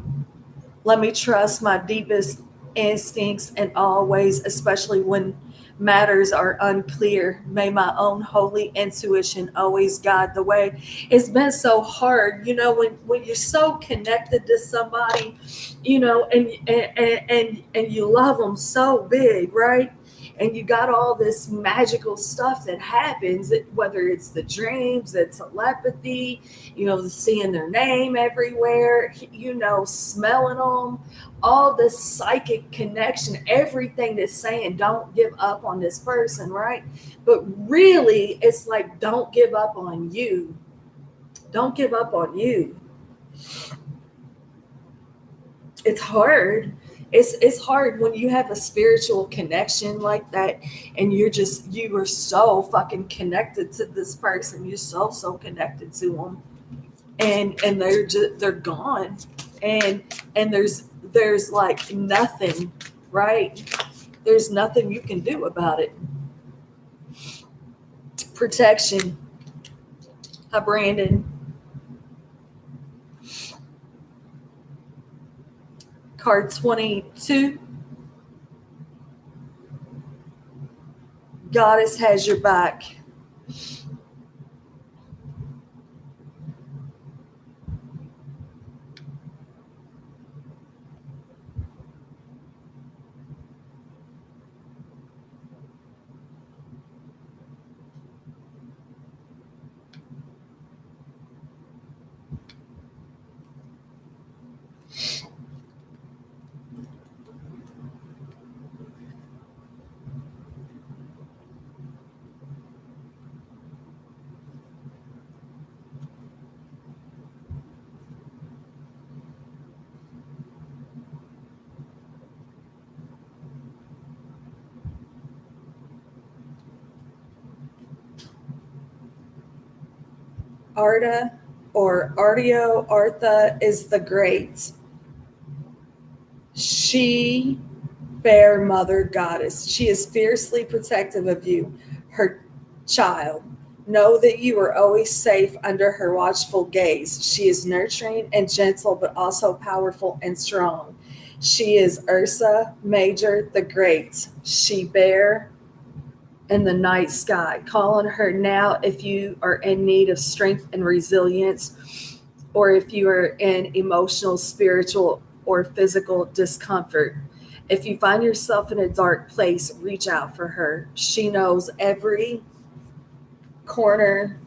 Let me trust my deepest instincts in all ways, especially when matters are unclear. May my own holy intuition always guide the way. It's been so hard, when you're so connected to somebody, and you love them so big, right? And you got all this magical stuff that happens, whether it's the dreams, the telepathy, seeing their name everywhere, smelling them, all this psychic connection, everything that's saying don't give up on this person, right? But really, it's like, don't give up on you. Don't give up on you. It's hard. It's hard when you have a spiritual connection like that, and you are so fucking connected to this person. You're so connected to them, and they're gone, and there's like nothing, right? There's nothing you can do about it. Protection. Hi, Brandon. Card 22. Goddess has your back. Arta or Artio, Artha is the great. She bear mother goddess. She is fiercely protective of you, her child. Know that you are always safe under her watchful gaze. She is nurturing and gentle, but also powerful and strong. She is Ursa Major the Great. She bear in the night sky. Call on her now if you are in need of strength and resilience, or if you are in emotional, spiritual, or physical discomfort. If you find yourself in a dark place, reach out for her. She knows every corner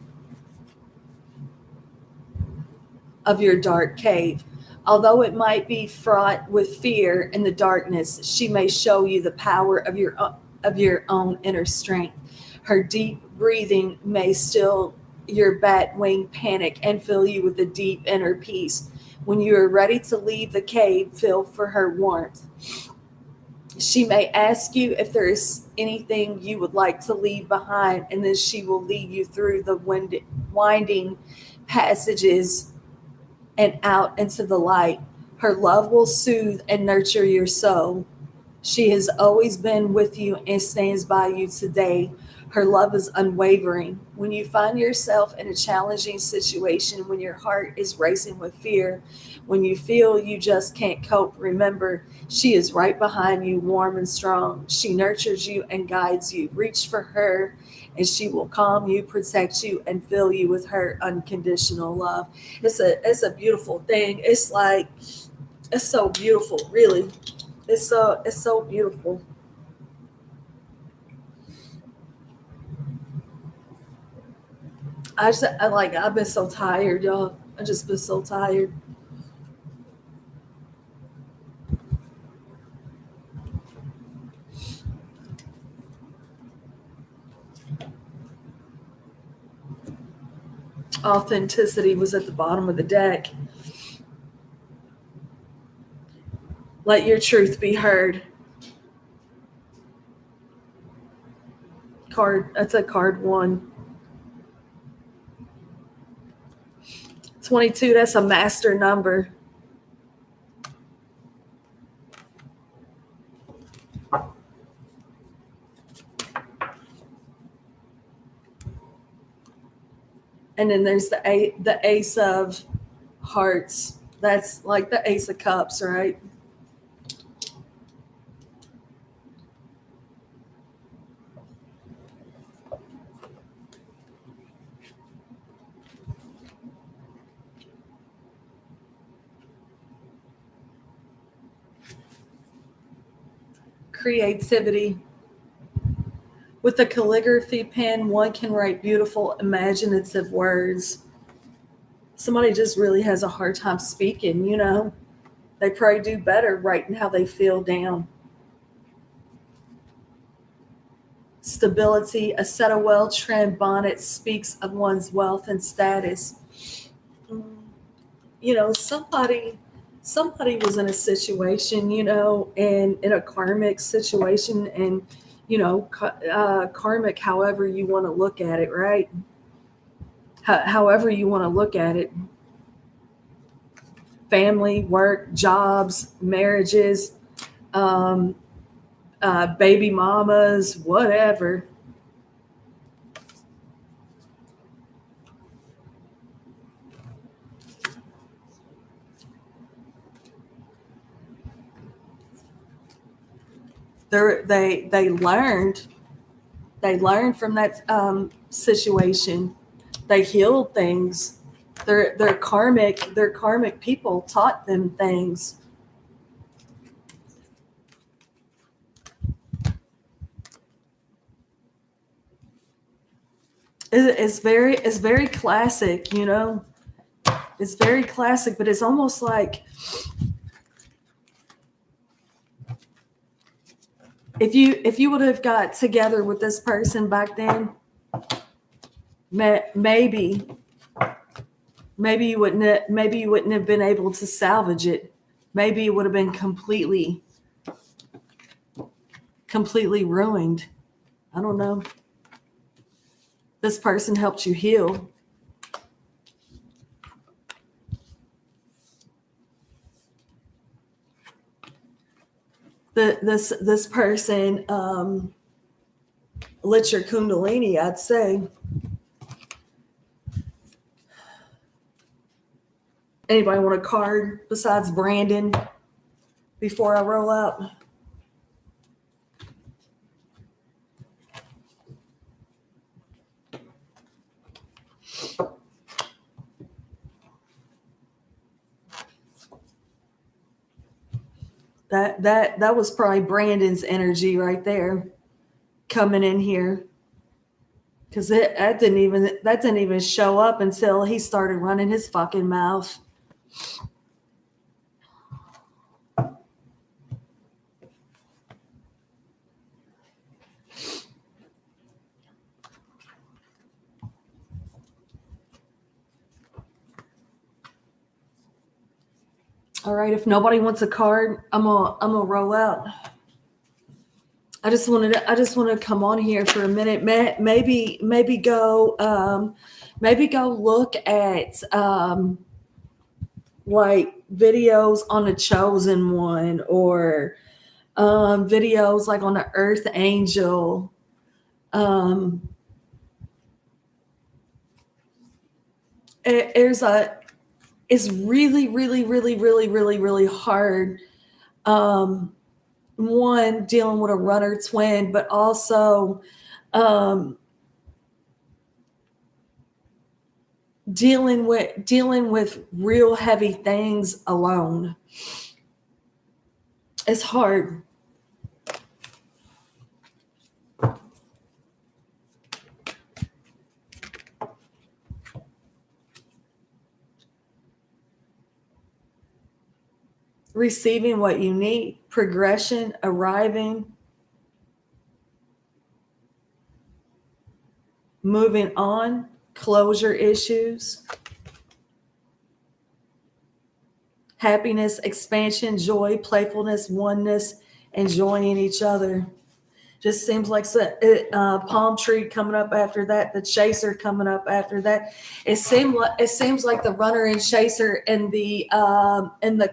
of your dark cave. Although it might be fraught with fear in the darkness, she may show you the power of your own inner strength. Her deep breathing may still your bat wing panic and fill you with a deep inner peace. When you are ready to leave the cave, feel for her warmth. She may ask you if there is anything you would like to leave behind, and then she will lead you through the winding passages and out into the light. Her love will soothe and nurture your soul. She has always been with you and stands by you today. Her love is unwavering. When you find yourself in a challenging situation, when your heart is racing with fear, when you feel you just can't cope, remember, she is right behind you, warm and strong. She nurtures you and guides you. Reach for her, and she will calm you, protect you, and fill you with her unconditional love. It's a beautiful thing. It's like it's so beautiful, really. It's so beautiful. I've been so tired, y'all. I just been so tired. Authenticity was at the bottom of the deck. Let your truth be heard. Card That's a card one. 22, that's a master number. And then there's the ace of hearts. That's like the ace of cups, right? Creativity. With a calligraphy pen, one can write beautiful, imaginative words. Somebody just really has a hard time speaking. They probably do better writing how they feel down. Stability. A set of well trimmed bonnets speaks of one's wealth and status. Mm, somebody was in a situation, and in a karmic situation, and karmic, however you want to look at it, right? However you want to look at it, family, work, jobs, marriages, um, baby mamas, whatever. They learned from that situation. They healed things. Their karmic people taught them things. It's very classic. It's very classic, but it's almost like if you would have got together with this person back then, maybe maybe you wouldn't have been able to salvage it. Maybe it would have been completely ruined. I don't know. This person helped you heal. This person lit your kundalini, I'd say. Anybody want a card besides Brandon before I roll out? That was probably Brandon's energy right there coming in here, because that didn't even show up until he started running his fucking mouth. All right, if nobody wants a card, I'm gonna roll out. I just want to come on here for a minute. Maybe go look at like videos on the Chosen One, or videos like on the Earth Angel. It's really, really, really, really, really, really hard. One, dealing with a runner twin, but also dealing with real heavy things alone. It's hard. Receiving what you need, progression, arriving, moving on, closure issues, happiness, expansion, joy, playfulness, oneness, enjoying each other. Just seems like palm tree coming up after that, the chaser coming up after that. It seems like the runner and chaser in the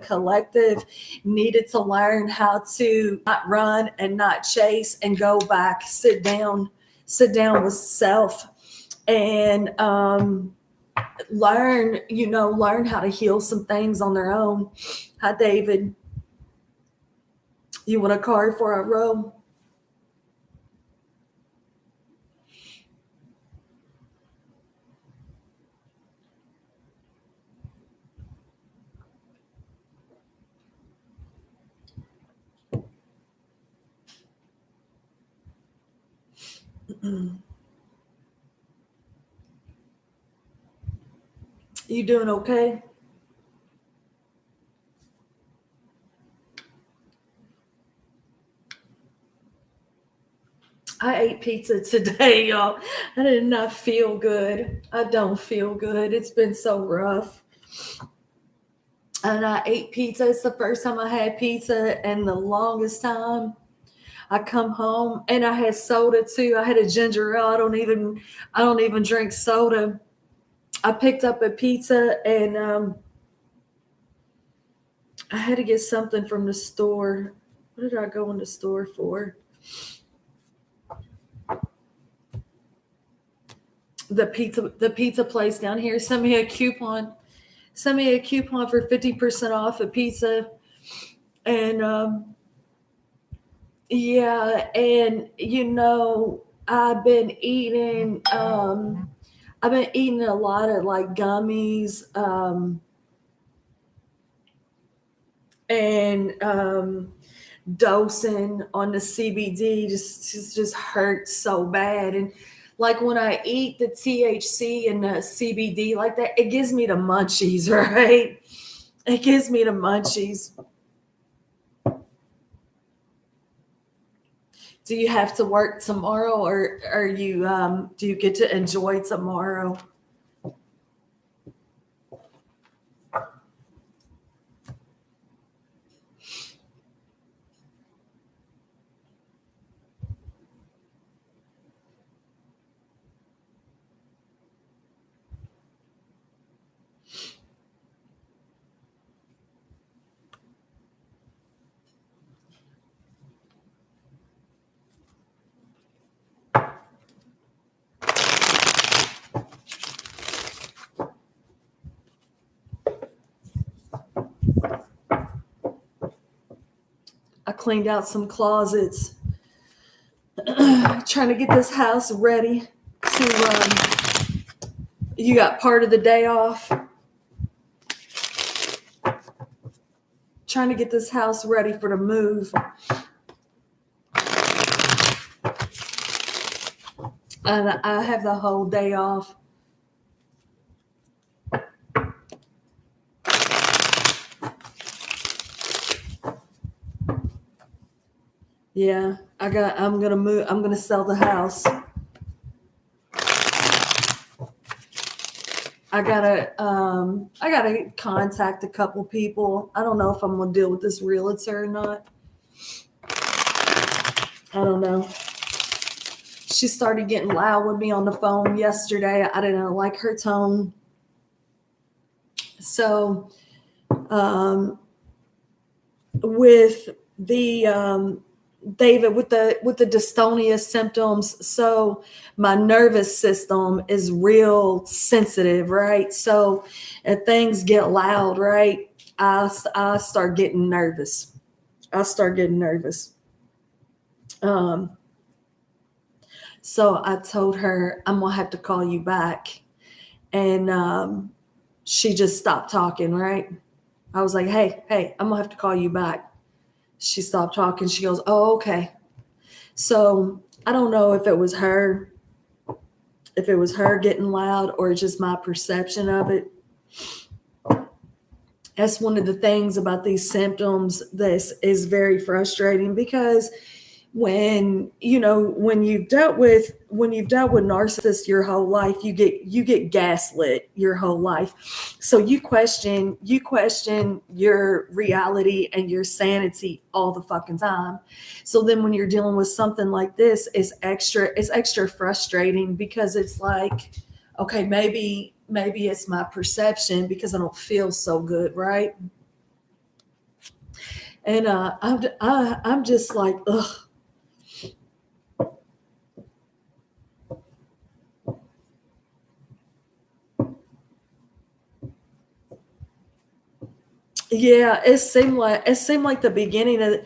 collective needed to learn how to not run and not chase and go back, sit down with self, and learn how to heal some things on their own. Hi, David. You want a card for a row? You doing okay? I ate pizza today, y'all. I did not feel good. I don't feel good. It's been so rough. And I ate pizza. It's the first time I had pizza in the longest time. I come home and I had soda too. I had a ginger ale. I don't even drink soda. I picked up a pizza and I had to get something from the store. What did I go in the store for? The pizza place down here sent me a coupon for 50% off a pizza. And yeah, and I've been eating a lot of like gummies, and dosing on the CBD just hurts so bad. And like when I eat the THC and the CBD like that, it gives me the munchies, right? It gives me the munchies. Do you have to work tomorrow, or do you get to enjoy tomorrow? cleaned out some closets, trying to get this house ready to, you got part of the day off. Trying to get this house ready for the move. And I have the whole day off. Yeah, I'm gonna move. I'm gonna sell the house. I gotta contact a couple people. I don't know if I'm gonna deal with this realtor or not. I don't know. She started getting loud with me on the phone yesterday. I didn't like her tone. So, with the David, with the dystonia symptoms, so my nervous system is real sensitive, right? So if things get loud, right, I start getting nervous. So I told her I'm gonna have to call you back, and she just stopped talking, right? I was like, hey, I'm gonna have to call you back. She stopped talking. She goes, oh, okay. So I don't know if it was her getting loud or just my perception of it. That's one of the things about these symptoms that is very frustrating, because when you've dealt with narcissists your whole life, you get gaslit your whole life. So you question your reality and your sanity all the fucking time. So then when you're dealing with something like this, it's extra frustrating, because it's like, okay, maybe it's my perception because I don't feel so good, right? And I'm just like, ugh. Yeah, it seemed like the beginning of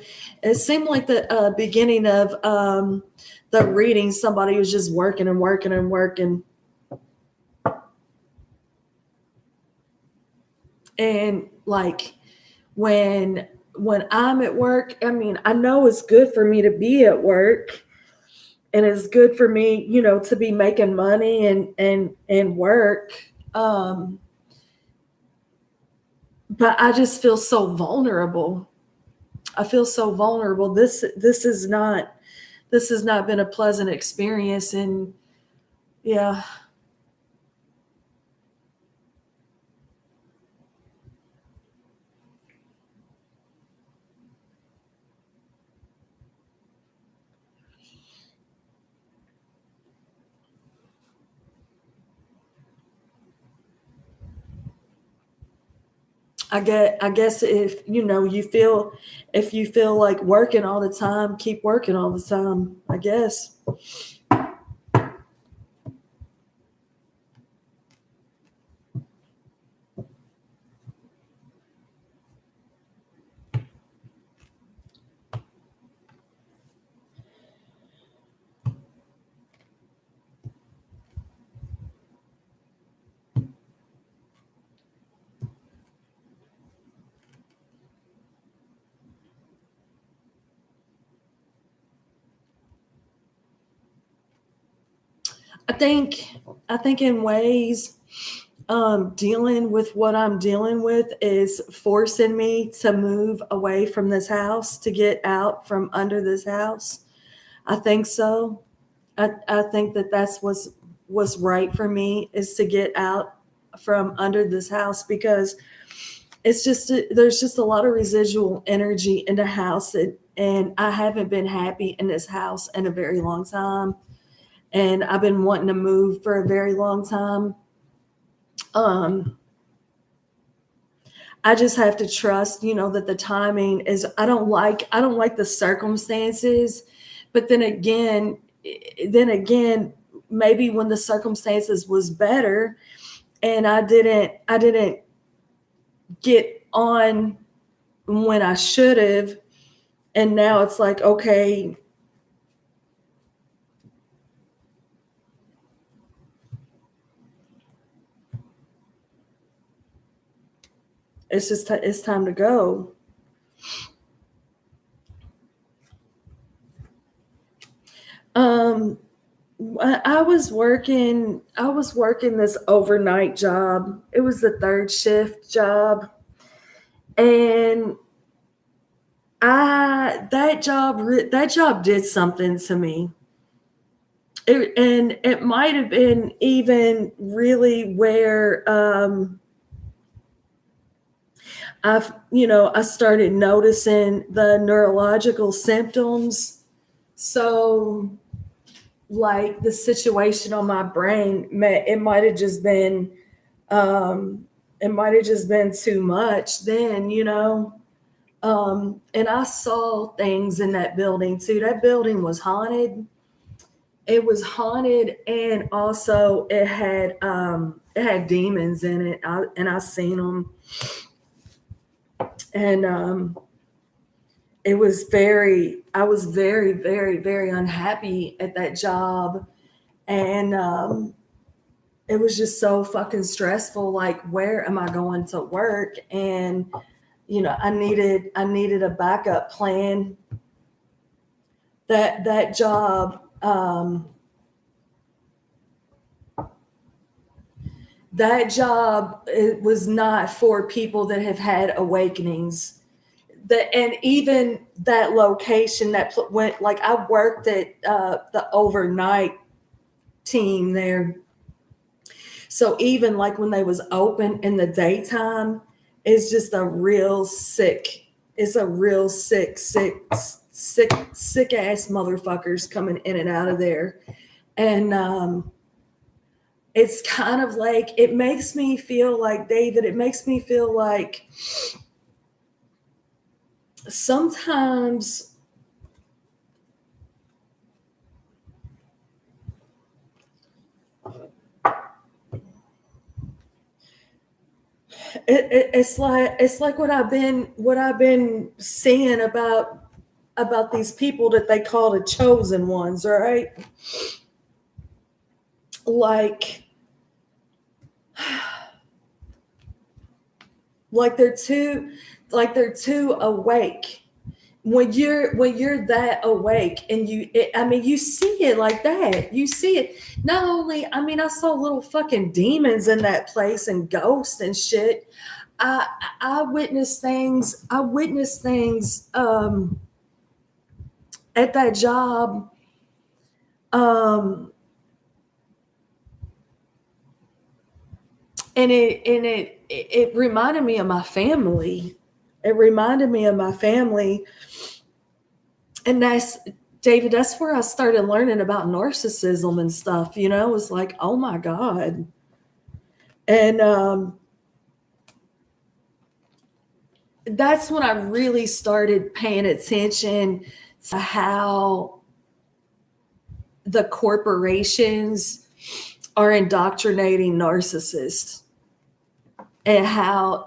the reading. Somebody was just working and working and working, and like when I'm at work, I mean, I know it's good for me to be at work, and it's good for me, to be making money and work. But I just feel so vulnerable. I feel so vulnerable. This has not been a pleasant experience, and yeah. I guess if you feel like working all the time, keep working all the time, I guess. I think in ways, dealing with what I'm dealing with is forcing me to move away from this house, to get out from under this house. I think so. I think that that's what's right for me, is to get out from under this house, because there's just a lot of residual energy in the house, and I haven't been happy in this house in a very long time, and I've been wanting to move for a very long time. I just have to trust, that the timing is. I don't like the circumstances, but then again, maybe when the circumstances was better, and I didn't get on when I should have, And now it's like, okay, it's time to go. Um, I was working this overnight job. It was the third shift job. And that job did something to me. And it might have been even really where I started noticing the neurological symptoms. So like the situation on my brain, it might have just been too much then, and I saw things in that building too. That building was haunted. It was haunted, and also it had demons in it. I seen them, and it was very. I was very, very, very unhappy at that job, and it was just so fucking stressful. Like, where am I going to work? And I needed a backup plan. That job. That job, it was not for people that have had awakenings. And even that location that went, like, I worked at the overnight team there. So even like when they was open in the daytime, it's just a real sick. It's a real sick ass motherfuckers coming in and out of there. And it's kind of like, it makes me feel like, David, it makes me feel like sometimes it's like what I've been seeing about these people that they call the chosen ones, right? Like like they're too awake. When you're that awake, and I mean, you see it like that. You see it. Not only, I mean, I saw little fucking demons in that place and ghosts and shit. I witnessed things. I witnessed things at that job. Um, and it reminded me of my family. It reminded me of my family. And that's, David, that's where I started learning about narcissism and stuff. It was like, oh my God. And that's when I really started paying attention to how the corporations are indoctrinating narcissists, and how,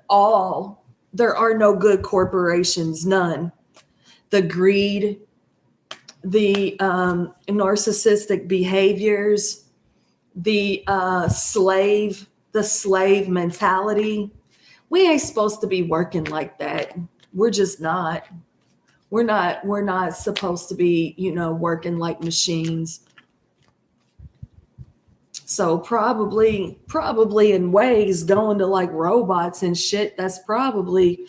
all there are no good corporations, none. The greed, the narcissistic behaviors, the slave mentality. We ain't supposed to be working like that. We're just not. We're not supposed to be, working like machines. So probably in ways going to like robots and shit, that's probably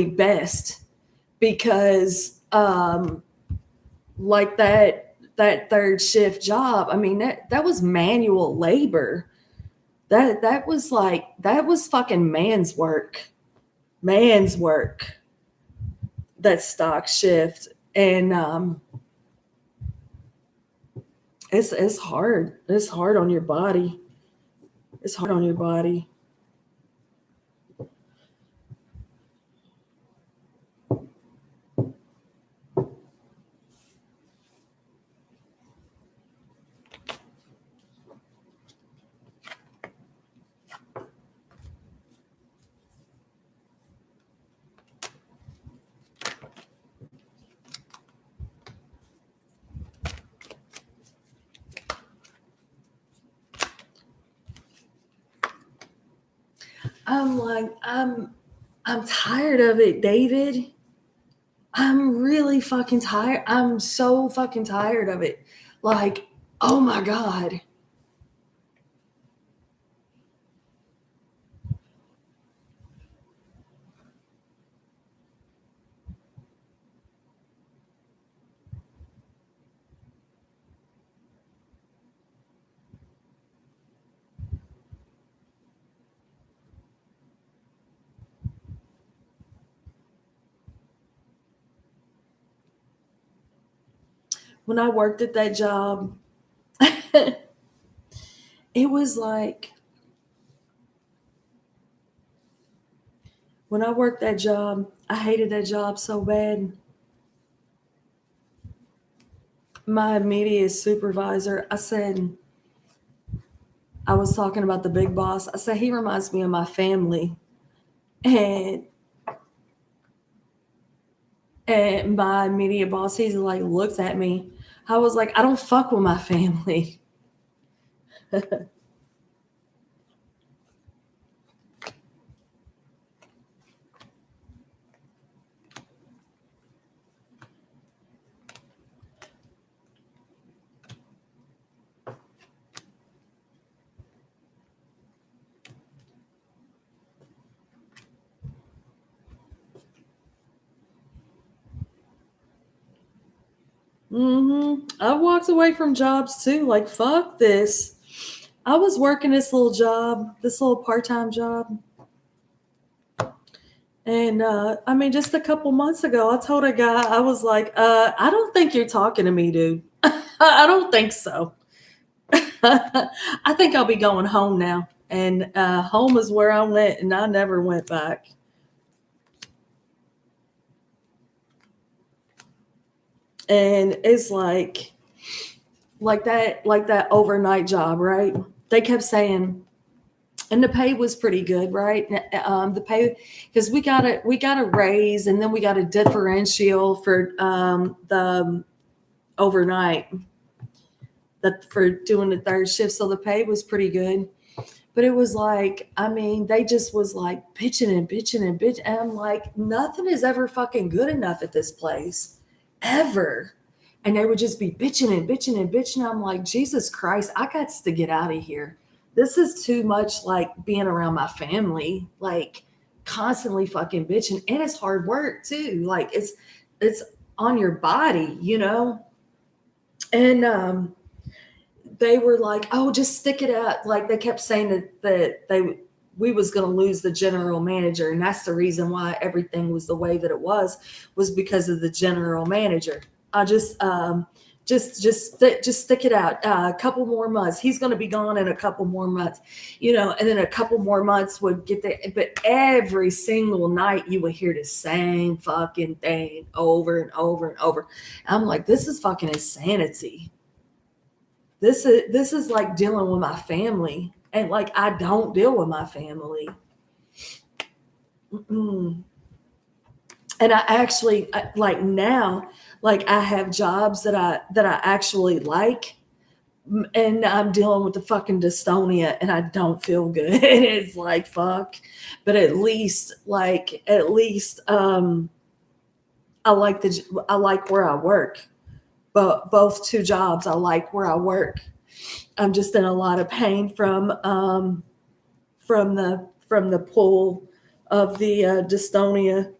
best, because like that third shift job, I mean, that was manual labor. That was fucking man's work. Man's work. That stock shift. And it's hard. It's hard on your body. It's hard on your body. I'm like, I'm tired of it, David. I'm really fucking tired. I'm so fucking tired of it. Like, oh my God. When I worked at that job, it was like, when I worked that job, I hated that job so bad. My immediate supervisor, I said, I was talking about the big boss. I said, he reminds me of my family. And and my immediate boss, he's like, looks at me. I was like, I don't fuck with my family. I walked away from jobs too. Like, fuck this. I was working this little job, this little part time job. And I mean, just a couple months ago, I told a guy, I was like, I don't think you're talking to me, dude. I don't think so. I think I'll be going home now. And home is where I went, and I never went back. And it's like that overnight job, right? They kept saying, and the pay was pretty good, right? The pay, because we got a raise, and then we got a differential for the overnight, that for doing the third shift. So the pay was pretty good. But it was like, I mean, they just was like bitching and bitching and bitching. And I'm like, nothing is ever fucking good enough at this place, ever. And they would just be bitching and bitching and bitching. I'm like, Jesus Christ, I got to get out of here. This is too much like being around my family, like constantly fucking bitching. And it's hard work too. Like it's on your body, you know? And they were like, "Oh, just stick it out." Like they kept saying that we was going to lose the general manager, and that's the reason why everything was the way that it was because of the general manager. I just stick it out. A couple more months. He's going to be gone in a couple more months, you know. And then a couple more months would get there. But every single night, you would hear the same fucking thing over and over and over. I'm like, this is fucking insanity. This is like dealing with my family, and like I don't deal with my family. Mm-mm. And I actually like now, like I have jobs that I actually like, and I'm dealing with the fucking dystonia, and I don't feel good. And it's like fuck, but at least I like where I work. But both two jobs, I like where I work. I'm just in a lot of pain from the pull of the dystonia.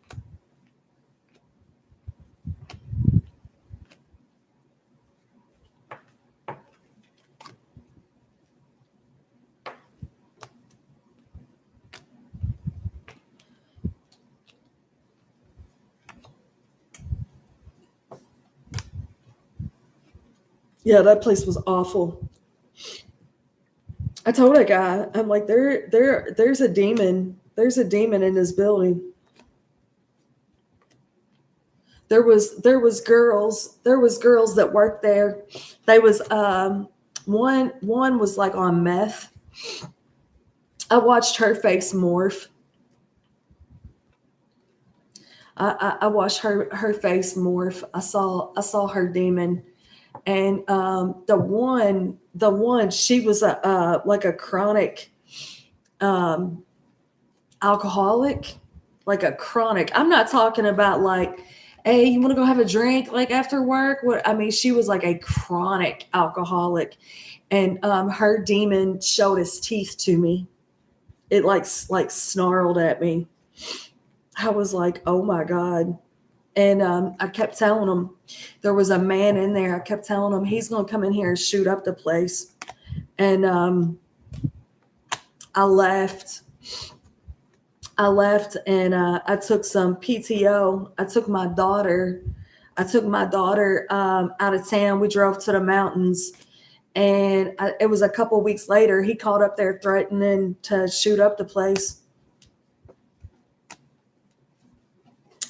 Yeah, that place was awful. I told a guy, I'm like, there's a demon. There's a demon in this building. There was girls that worked there. They was one was like on meth. I watched her face morph. I watched her face morph. I saw her demon. And the one she was a like a chronic, um alcoholic, like a chronic. I'm not talking about like, hey, you want to go have a drink like after work? What I mean, she was like a chronic alcoholic, and her demon showed its teeth to me. It like snarled at me. I was like, oh my god. And I kept telling him there was a man in there. I kept telling him he's going to come in here and shoot up the place. And I left. I left and I took some PTO. I took my daughter. Out of town. We drove to the mountains, and it was a couple weeks later. He called up there threatening to shoot up the place.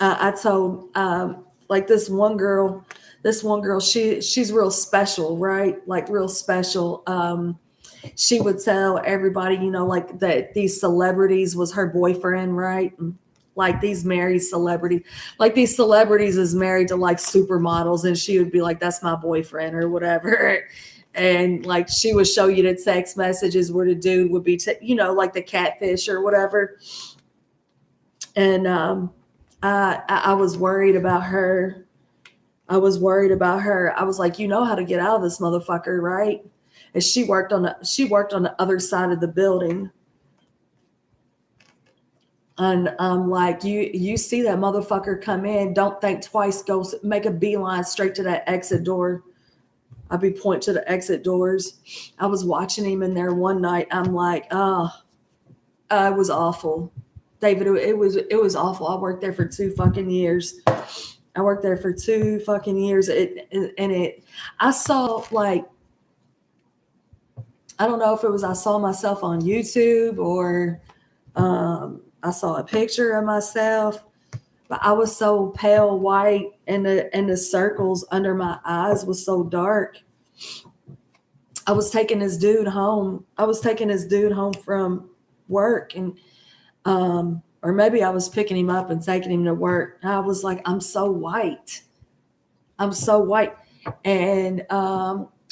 I told like this one girl, she's real special, right? Like real special. She would tell everybody, like that these celebrities was her boyfriend, right? And like these married celebrity, like these celebrities is married to like supermodels, and she would be like, "That's my boyfriend" or whatever. And like she would show you the text messages where the dude would be, like the catfish or whatever. And I was worried about her. I was like, you know how to get out of this motherfucker, right? And she worked on the other side of the building. And I'm like, you see that motherfucker come in, don't think twice, go make a beeline straight to that exit door. I'd be pointing to the exit doors. I was watching him in there one night. I'm like, oh, it was awful. David, it was awful. I worked there for 2 fucking years. I saw like, I don't know if it was, I saw myself on YouTube or I saw a picture of myself, but I was so pale white and the circles under my eyes was so dark. I was taking this dude home. From work, and or maybe I was picking him up and taking him to work. I was like, I'm so white. And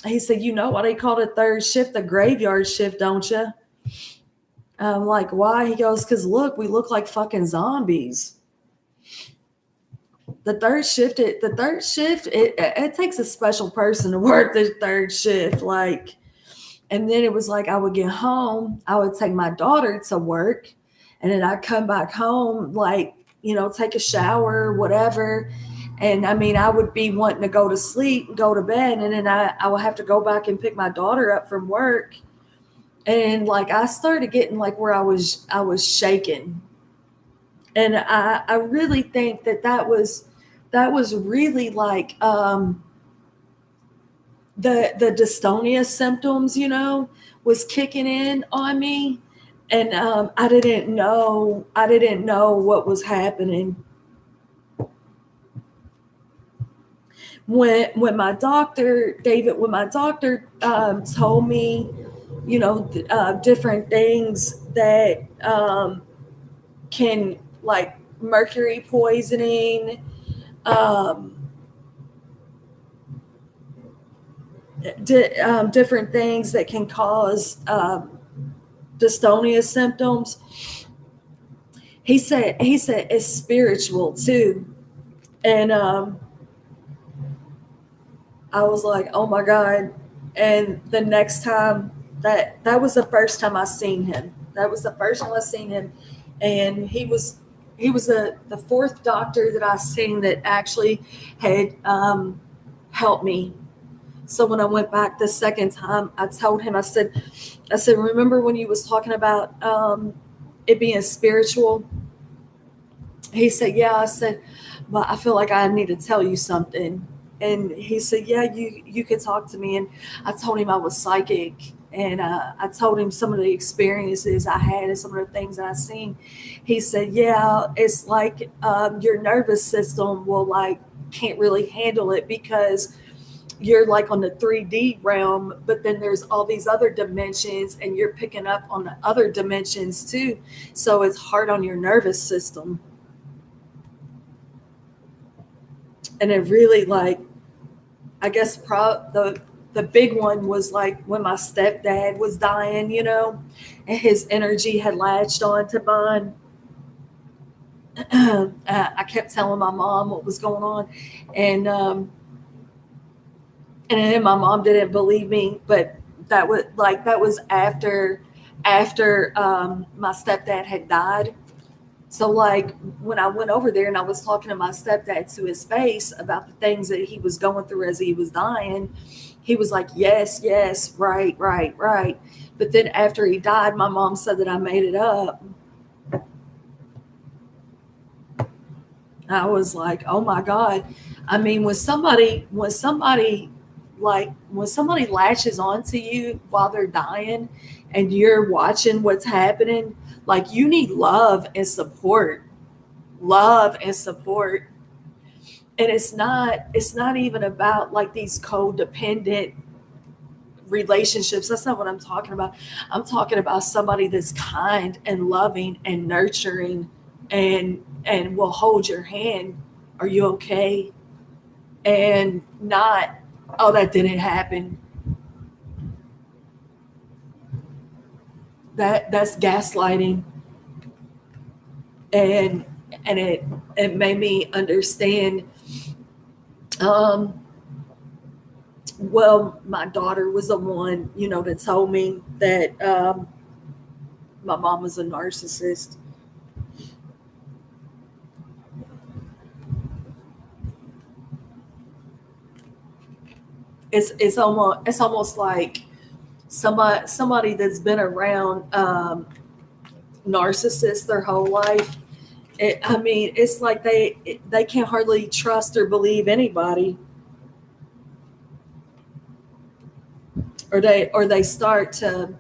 he said, you know what they call the third shift, the graveyard shift, don't you? I'm like, why? He goes, because look, we look like fucking zombies. The third shift, it takes a special person to work the third shift. Like, and then it was like, I would get home, I would take my daughter to work, and then I'd come back home, like, take a shower, whatever. And I mean, I would be wanting to go to sleep, go to bed, and then I would have to go back and pick my daughter up from work. And like, I started getting like where I was shaking. And I really think that was really like the dystonia symptoms, was kicking in on me. And I didn't know what was happening. When my doctor told me, different things that can, like mercury poisoning, different things that can cause dystonia symptoms. He said it's spiritual too. And I was like, oh my God. And the next time, that was the first time I seen him. And he was the fourth doctor that I seen that actually had helped me. So when I went back the second time, I told him, I said, remember when you was talking about it being spiritual? He said, yeah. I said, but I feel like I need to tell you something. And he said, yeah, you could talk to me. And I told him I was psychic. And I told him some of the experiences I had and some of the things that I seen. He said, yeah, it's like your nervous system can't really handle it because you're like on the 3D realm, but then there's all these other dimensions and you're picking up on the other dimensions too. So it's hard on your nervous system. And it really, like, I guess the big one was like when my stepdad was dying, and his energy had latched on to mine. I kept telling my mom what was going on, and and then my mom didn't believe me. But that was after my stepdad had died. So like when I went over there and I was talking to my stepdad to his face about the things that he was going through as he was dying, he was like, "Yes, yes, right, right, right." But then after he died, my mom said that I made it up. I was like, "Oh my God." I mean, when somebody latches onto you while they're dying and you're watching what's happening, like you need love and support. Love and support. And it's not even about like these codependent relationships. That's not what I'm talking about. I'm talking about somebody that's kind and loving and nurturing and will hold your hand. Are you okay? And not, oh, that didn't happen. That's gaslighting. And it made me understand, um well, my daughter was the one, that told me that my mom was a narcissist. It's almost like somebody that's been around narcissists their whole life. I mean, it's like they can't hardly trust or believe anybody, or they start to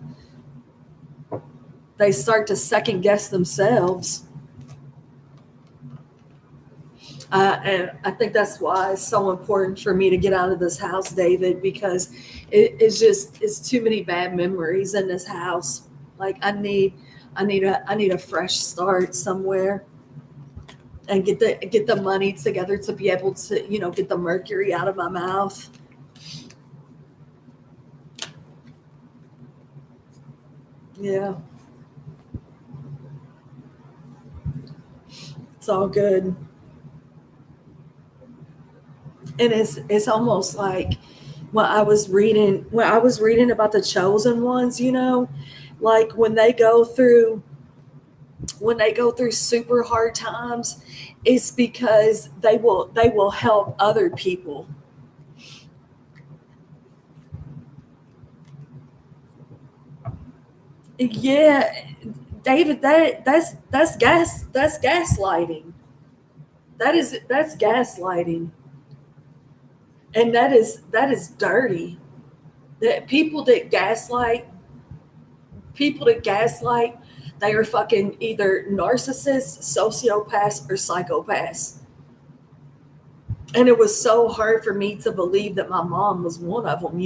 second guess themselves. And I think that's why it's so important for me to get out of this house, David, because it's too many bad memories in this house. Like I need a fresh start somewhere, and get the money together to be able to get the mercury out of my mouth. Yeah, it's all good. And it's almost like when I was reading about the chosen ones, like when they go through super hard times, it's because they will help other people. Yeah, David, that's gaslighting. That's gaslighting, and that is dirty. That people that gaslight, they are fucking either narcissists, sociopaths, or psychopaths. And it was so hard for me to believe that my mom was one of them.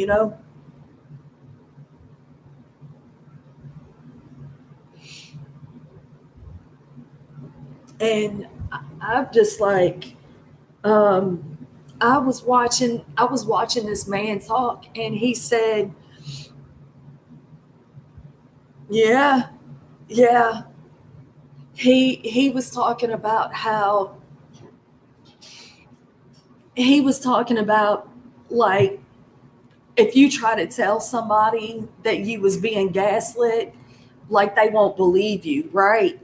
And I'm just like, um, I was watching this man talk, and he said, "Yeah, yeah." He was talking about how he was talking about like if you try to tell somebody that you was being gaslit, like they won't believe you, right?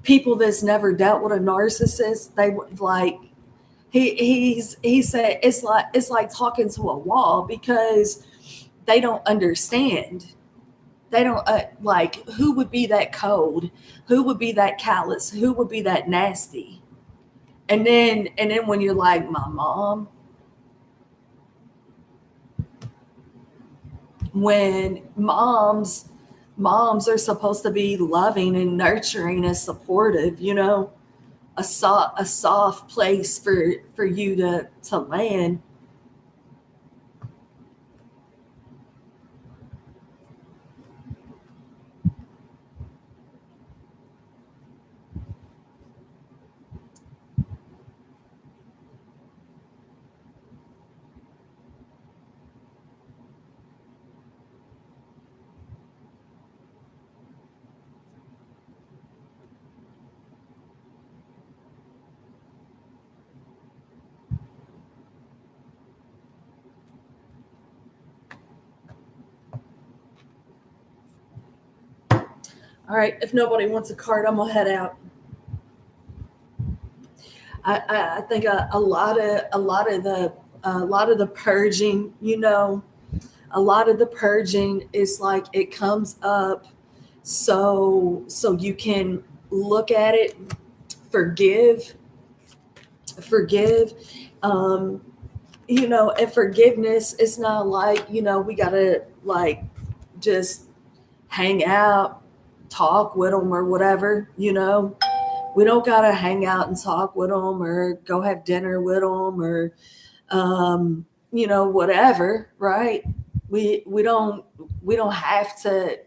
People that's never dealt with a narcissist, they would like he said it's like talking to a wall because they don't understand. They don't like who would be that cold, who would be that callous, who would be that nasty. And then when you're like my mom, when moms are supposed to be loving and nurturing and supportive, a soft place for you to land. All right, if nobody wants a card, I'm gonna head out. I think a lot of the purging, a lot of the purging is like it comes up so you can look at it, forgive, forgive. Um, and forgiveness, it's not like, we gotta like just hang out, talk with them or whatever. We don't gotta hang out and talk with them or go have dinner with them or whatever, right? We don't have to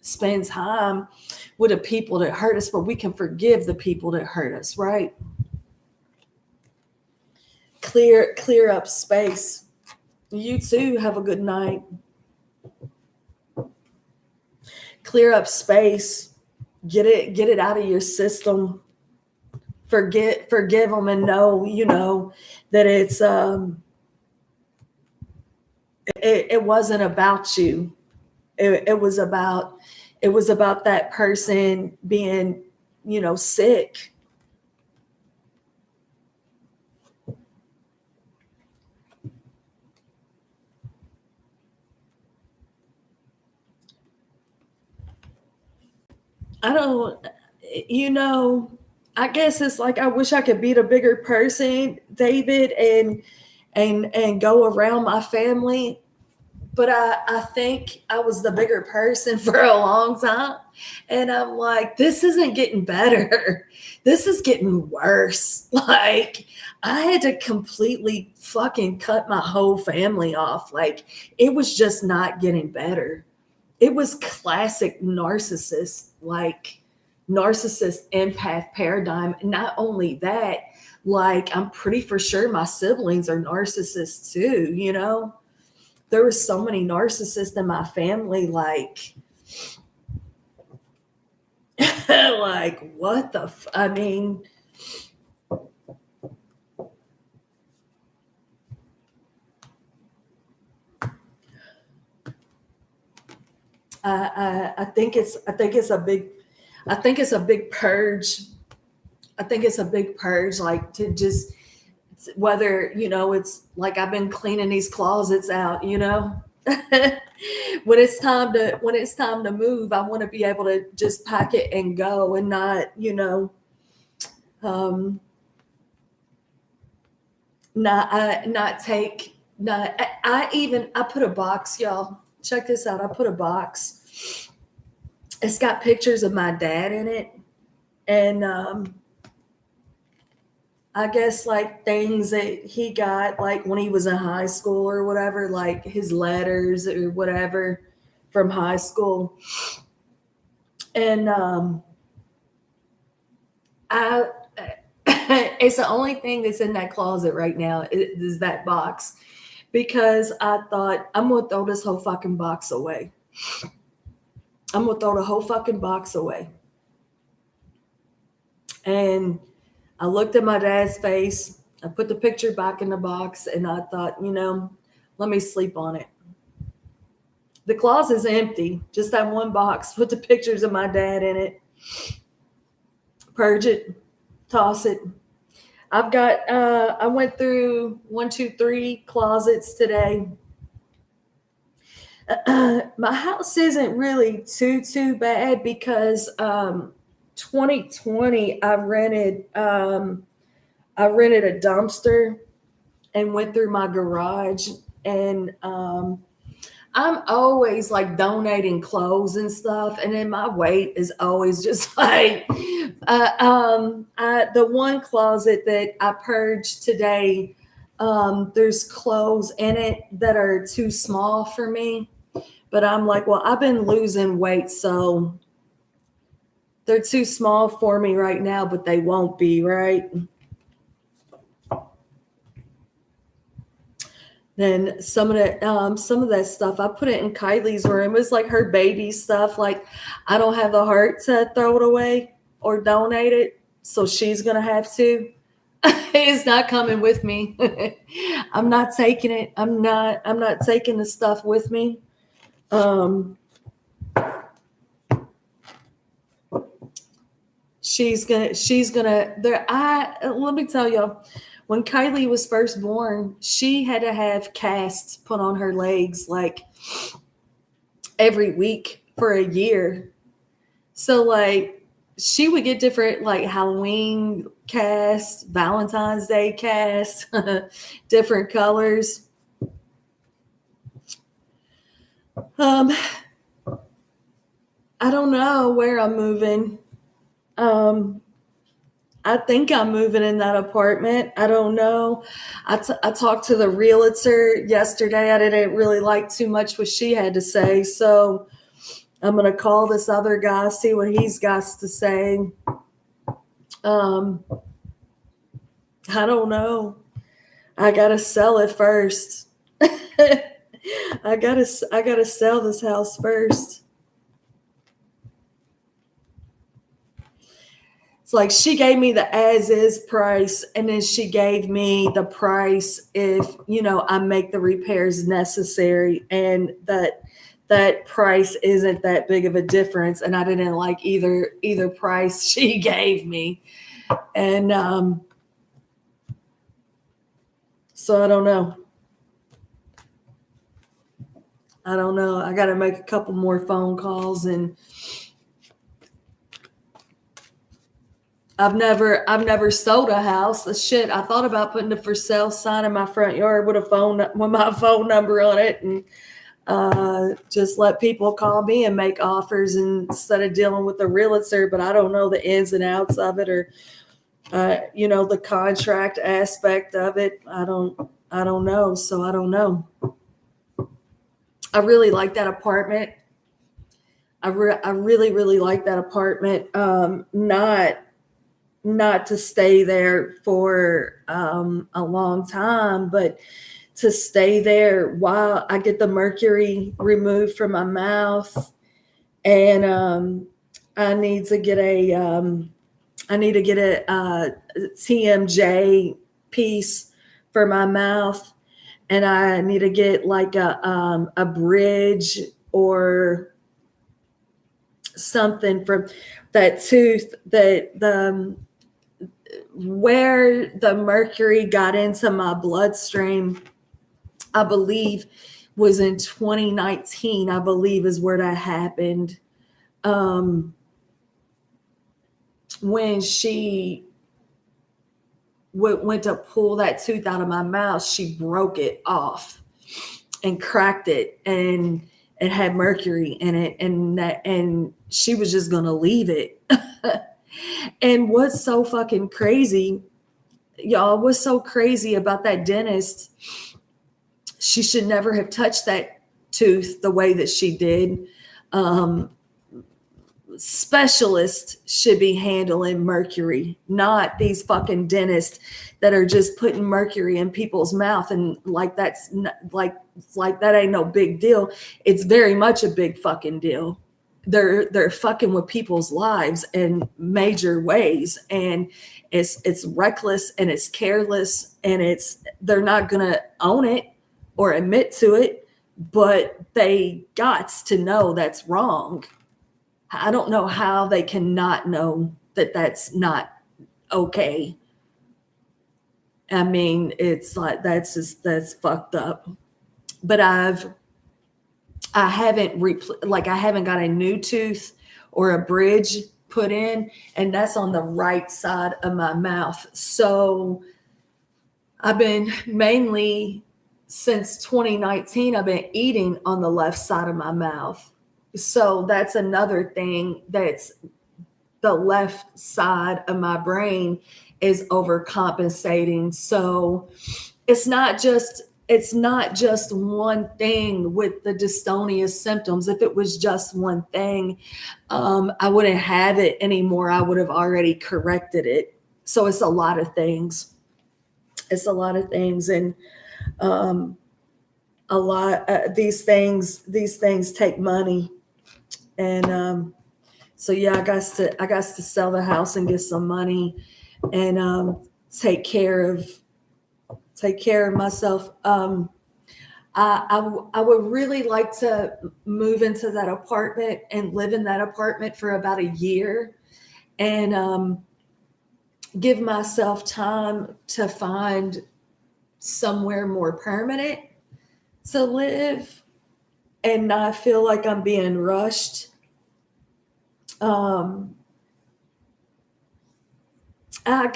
spend time with the people that hurt us, but we can forgive the people that hurt us, right? Clear up space. You too, have a good night. Clear up space. Get it out of your system. Forgive them and know, that it wasn't about you. It was about that person being, sick. I don't, I guess it's like I wish I could be the bigger person, David, and go around my family. But I think I was the bigger person for a long time. And I'm like, this isn't getting better. This is getting worse. Like, I had to completely fucking cut my whole family off. Like, it was just not getting better. It was classic narcissist, like narcissist empath paradigm. Not only that, like, I'm pretty for sure my siblings are narcissists too. There were so many narcissists in my family, like like what the I mean, I think it's a big purge. I think it's a big purge, like to just, whether it's like I've been cleaning these closets out. When it's time to move, I want to be able to just pack it and go and not um not take not I put a box, y'all. Check this out. I put a box. It's got pictures of my dad in it, and I guess like things that he got like when he was in high school or whatever, like his letters or whatever from high school. And I it's the only thing that's in that closet right now is that box, because I thought I'm gonna throw this whole fucking box away. I'm gonna throw the whole fucking box away. And I looked at my dad's face. I put the picture back in the box and I thought, let me sleep on it. The closet's empty, just that one box. Put the pictures of my dad in it. Purge it, toss it. I've got, I went through 1, 2, 3 closets today. My house isn't really too bad because 2020 I rented a dumpster and went through my garage, and I'm always like donating clothes and stuff, and then my weight is always just like the one closet that I purged today, there's clothes in it that are too small for me, but I'm like, well, I've been losing weight, so they're too small for me right now, but they won't be, right? Then some of that stuff, I put it in Kylie's room. It's like her baby stuff. Like, I don't have the heart to throw it away or donate it, so she's gonna have to. It's not coming with me. I'm not taking it. I'm not taking the stuff with me. Let me tell y'all, when Kylie was first born, she had to have casts put on her legs like every week for a year. So like she would get different like Halloween casts, Valentine's Day casts, different colors. Um, I don't know where I'm moving. Um, I think I'm moving in that apartment. I don't know. I talked to the realtor yesterday. I didn't really like too much what she had to say. So I'm going to call this other guy, see what he's got to say. Um, I don't know. I got to sell it first. I gotta sell this house first. It's like she gave me the as is price, and then she gave me the price if I make the repairs necessary, and that price isn't that big of a difference, and I didn't like either price she gave me, and so I don't know. I got to make a couple more phone calls, and I've never sold a house. The shit, I thought about putting a for sale sign in my front yard with my phone number on it, and just let people call me and make offers instead of dealing with the realtor. But I don't know the ins and outs of it, or the contract aspect of it. I don't know. So I don't know. I really like that apartment. I really, really like that apartment. Not to stay there for a long time, but to stay there while I get the mercury removed from my mouth, and I need to get a TMJ piece for my mouth, and I need to get like a bridge or something from that tooth that where the mercury got into my bloodstream, I believe was in 2019, I believe is where that happened. When she went to pull that tooth out of my mouth, she broke it off and cracked it, and it had mercury in it, and she was just going to leave it. And what's so fucking crazy, y'all, what's so crazy about that dentist, she should never have touched that tooth the way that she did. Specialists should be handling mercury, not these fucking dentists that are just putting mercury in people's mouth, and like that's like that ain't no big deal. It's very much a big fucking deal. They're fucking with people's lives in major ways, and it's reckless and it's careless, and they're not gonna own it or admit to it, but they gots to know that's wrong. I don't know how they cannot know that that's not okay. I mean, it's like that's fucked up. But I haven't got a new tooth or a bridge put in, and that's on the right side of my mouth. So I've been mainly since 2019, I've been eating on the left side of my mouth. So that's another thing, that's the left side of my brain is overcompensating. So it's not just one thing with the dystonia symptoms. If it was just one thing, I wouldn't have it anymore. I would have already corrected it. So it's a lot of things. And a lot these things take money, and so yeah, I got to sell the house and get some money, and take care of myself. I would really like to move into that apartment and live in that apartment for about a year, and give myself time to find somewhere more permanent to live and not feel like I'm being rushed. Um, I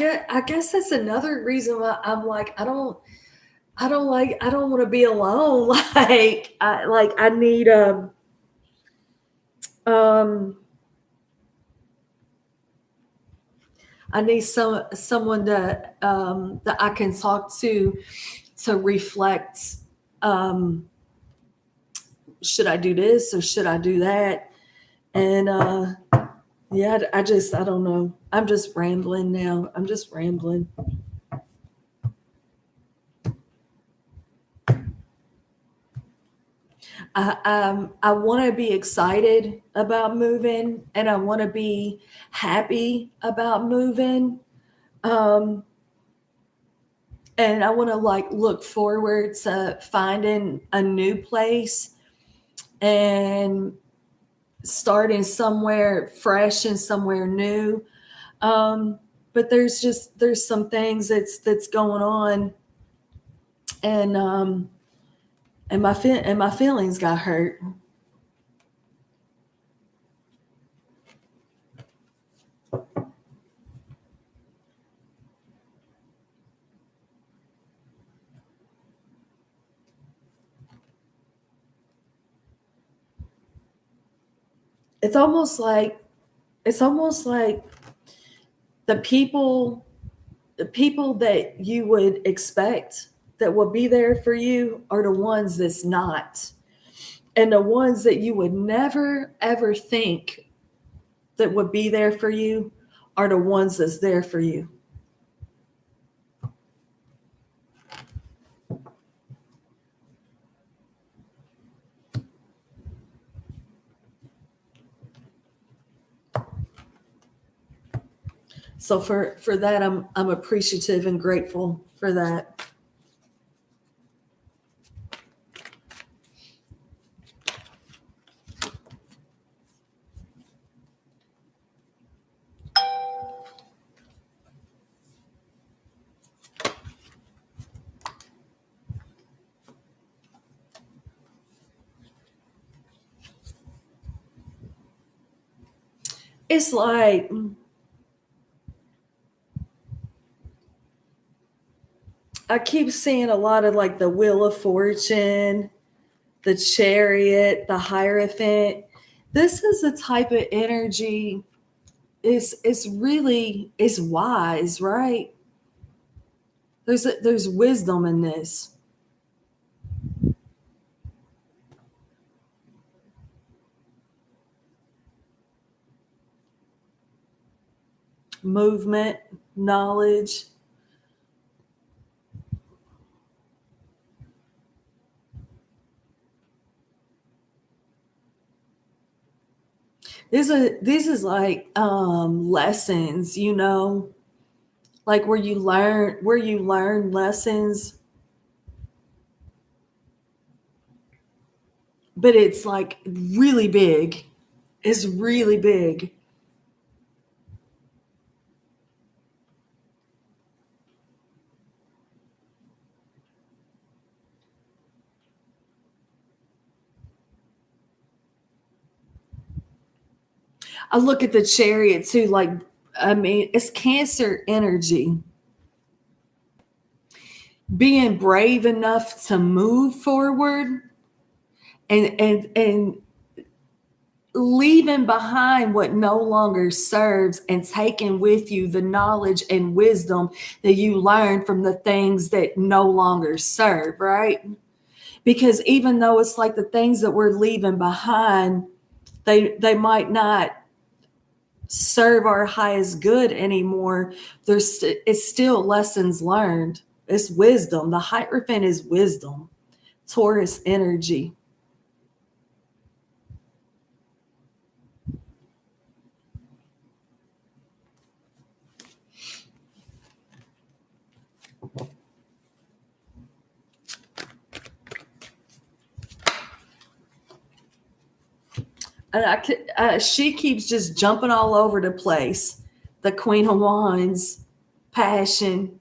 guess that's another reason why I'm like I don't want to be alone. I need um I need someone that I can talk to reflect. Um, should I do this or should I do that? And yeah, I don't know. I'm just rambling now. I'm just rambling. I want to be excited about moving, and I want to be happy about moving. Um, and I want to like look forward to finding a new place and starting somewhere fresh and somewhere new. Um, but there's some things that's going on, and and my feelings got hurt. It's almost like it's almost like the people the people that you would expect that will be there for you are the ones that's not. And the ones that you would never ever think that would be there for you are the ones that's there for you. So for that I'm appreciative and grateful for that. It's like I keep seeing a lot of like the Wheel of Fortune, the Chariot, the Hierophant. This is a type of energy. It's really it's wise, right? There's wisdom in this movement, knowledge. This is like lessons, like where you learn lessons, but it's like really big. It's really big. I look at the Chariot too, like I mean, it's Cancer energy. Being brave enough to move forward and leaving behind what no longer serves and taking with you the knowledge and wisdom that you learned from the things that no longer serve, right? Because even though it's like the things that we're leaving behind, they might not serve our highest good anymore. It's still lessons learned. It's wisdom. The Hierophant is wisdom. Taurus energy. And she keeps just jumping all over the place. the Queen of Wands, passion.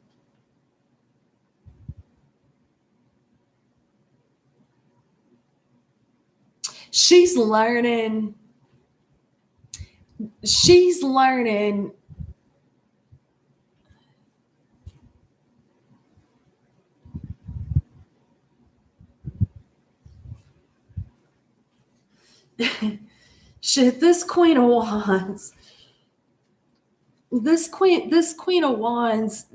She's learning. She's learning. Shit, this Queen of Wands. This Queen of Wands.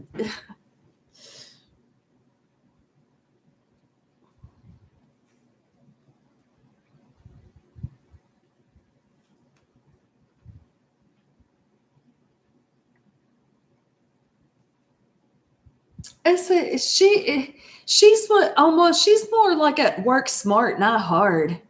She's more like a work smart, not hard.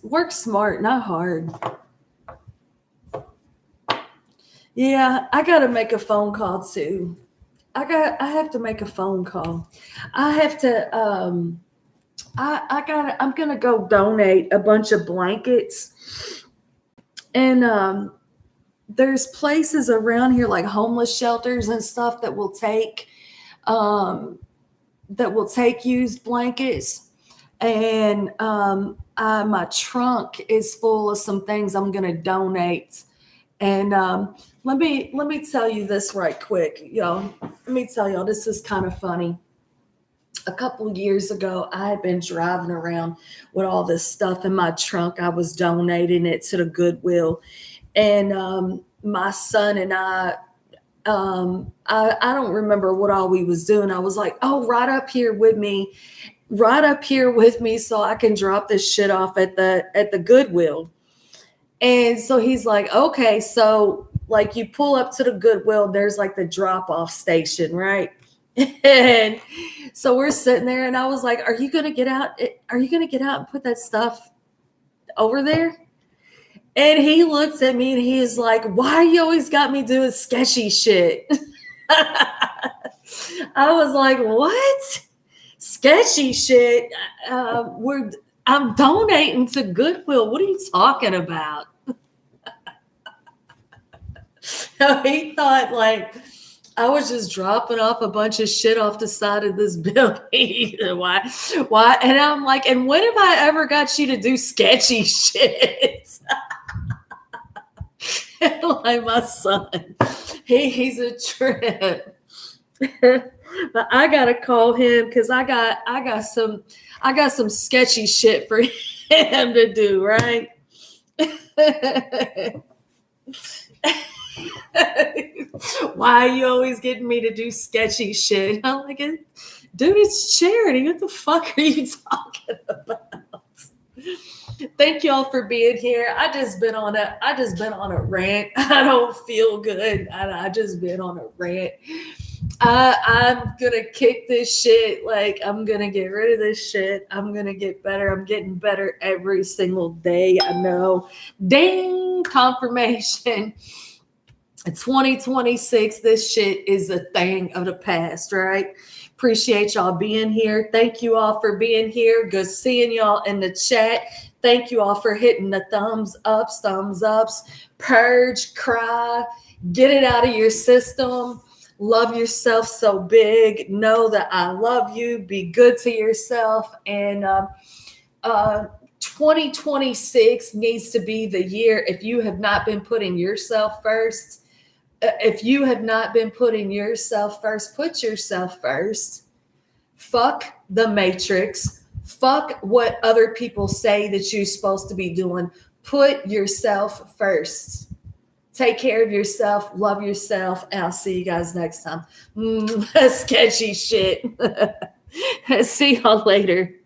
Work smart, not hard. Yeah, I gotta make a phone call too. I have to make a phone call. I have to I'm gonna go donate a bunch of blankets. And there's places around here like homeless shelters and stuff um that will take used blankets. And my trunk is full of some things I'm gonna donate. And let me tell you this right quick, y'all. Let me tell y'all, this is kind of funny. A couple of years ago, I had been driving around with all this stuff in my trunk. I was donating it to the Goodwill, and my son and I don't remember what all we was doing. I was like, "Oh, right up here with me, so I can drop this shit off at the Goodwill." And so he's like, "Okay, so like you pull up to the Goodwill, there's like the drop off station, right?" And so we're sitting there, and I was like, "Are you gonna get out? Are you gonna get out and put that stuff over there?" And he looks at me and he is like, "Why you always got me doing sketchy shit?" I was like, "What? Sketchy shit? I'm donating to Goodwill. What are you talking about?" He thought like I was just dropping off a bunch of shit off the side of this building. Why? And I'm like, and when have I ever got you to do sketchy shit? Like my son, he's a trip. But I gotta call him because I got some sketchy shit for him to do, right? Why are you always getting me to do sketchy shit? I'm like, dude, it's charity. What the fuck are you talking about? Thank y'all for being here. I just been on a rant. I don't feel good. I just been on a rant. I'm gonna kick this shit. Like, I'm gonna get rid of this shit. I'm gonna get better. I'm getting better every single day. I know. Ding, confirmation. 2026, this shit is a thing of the past, right? Appreciate y'all being here. Thank you all for being here. Good seeing y'all in the chat. Thank you all for hitting the thumbs ups, purge, cry, get it out of your system. Love yourself so big. Know that I love you. Be good to yourself. And 2026 needs to be the year. If you have not been putting yourself first, put yourself first. Fuck the matrix. Fuck what other people say that you're supposed to be doing. Put yourself first. Take care of yourself. Love yourself. And I'll see you guys next time. Sketchy shit. See y'all later.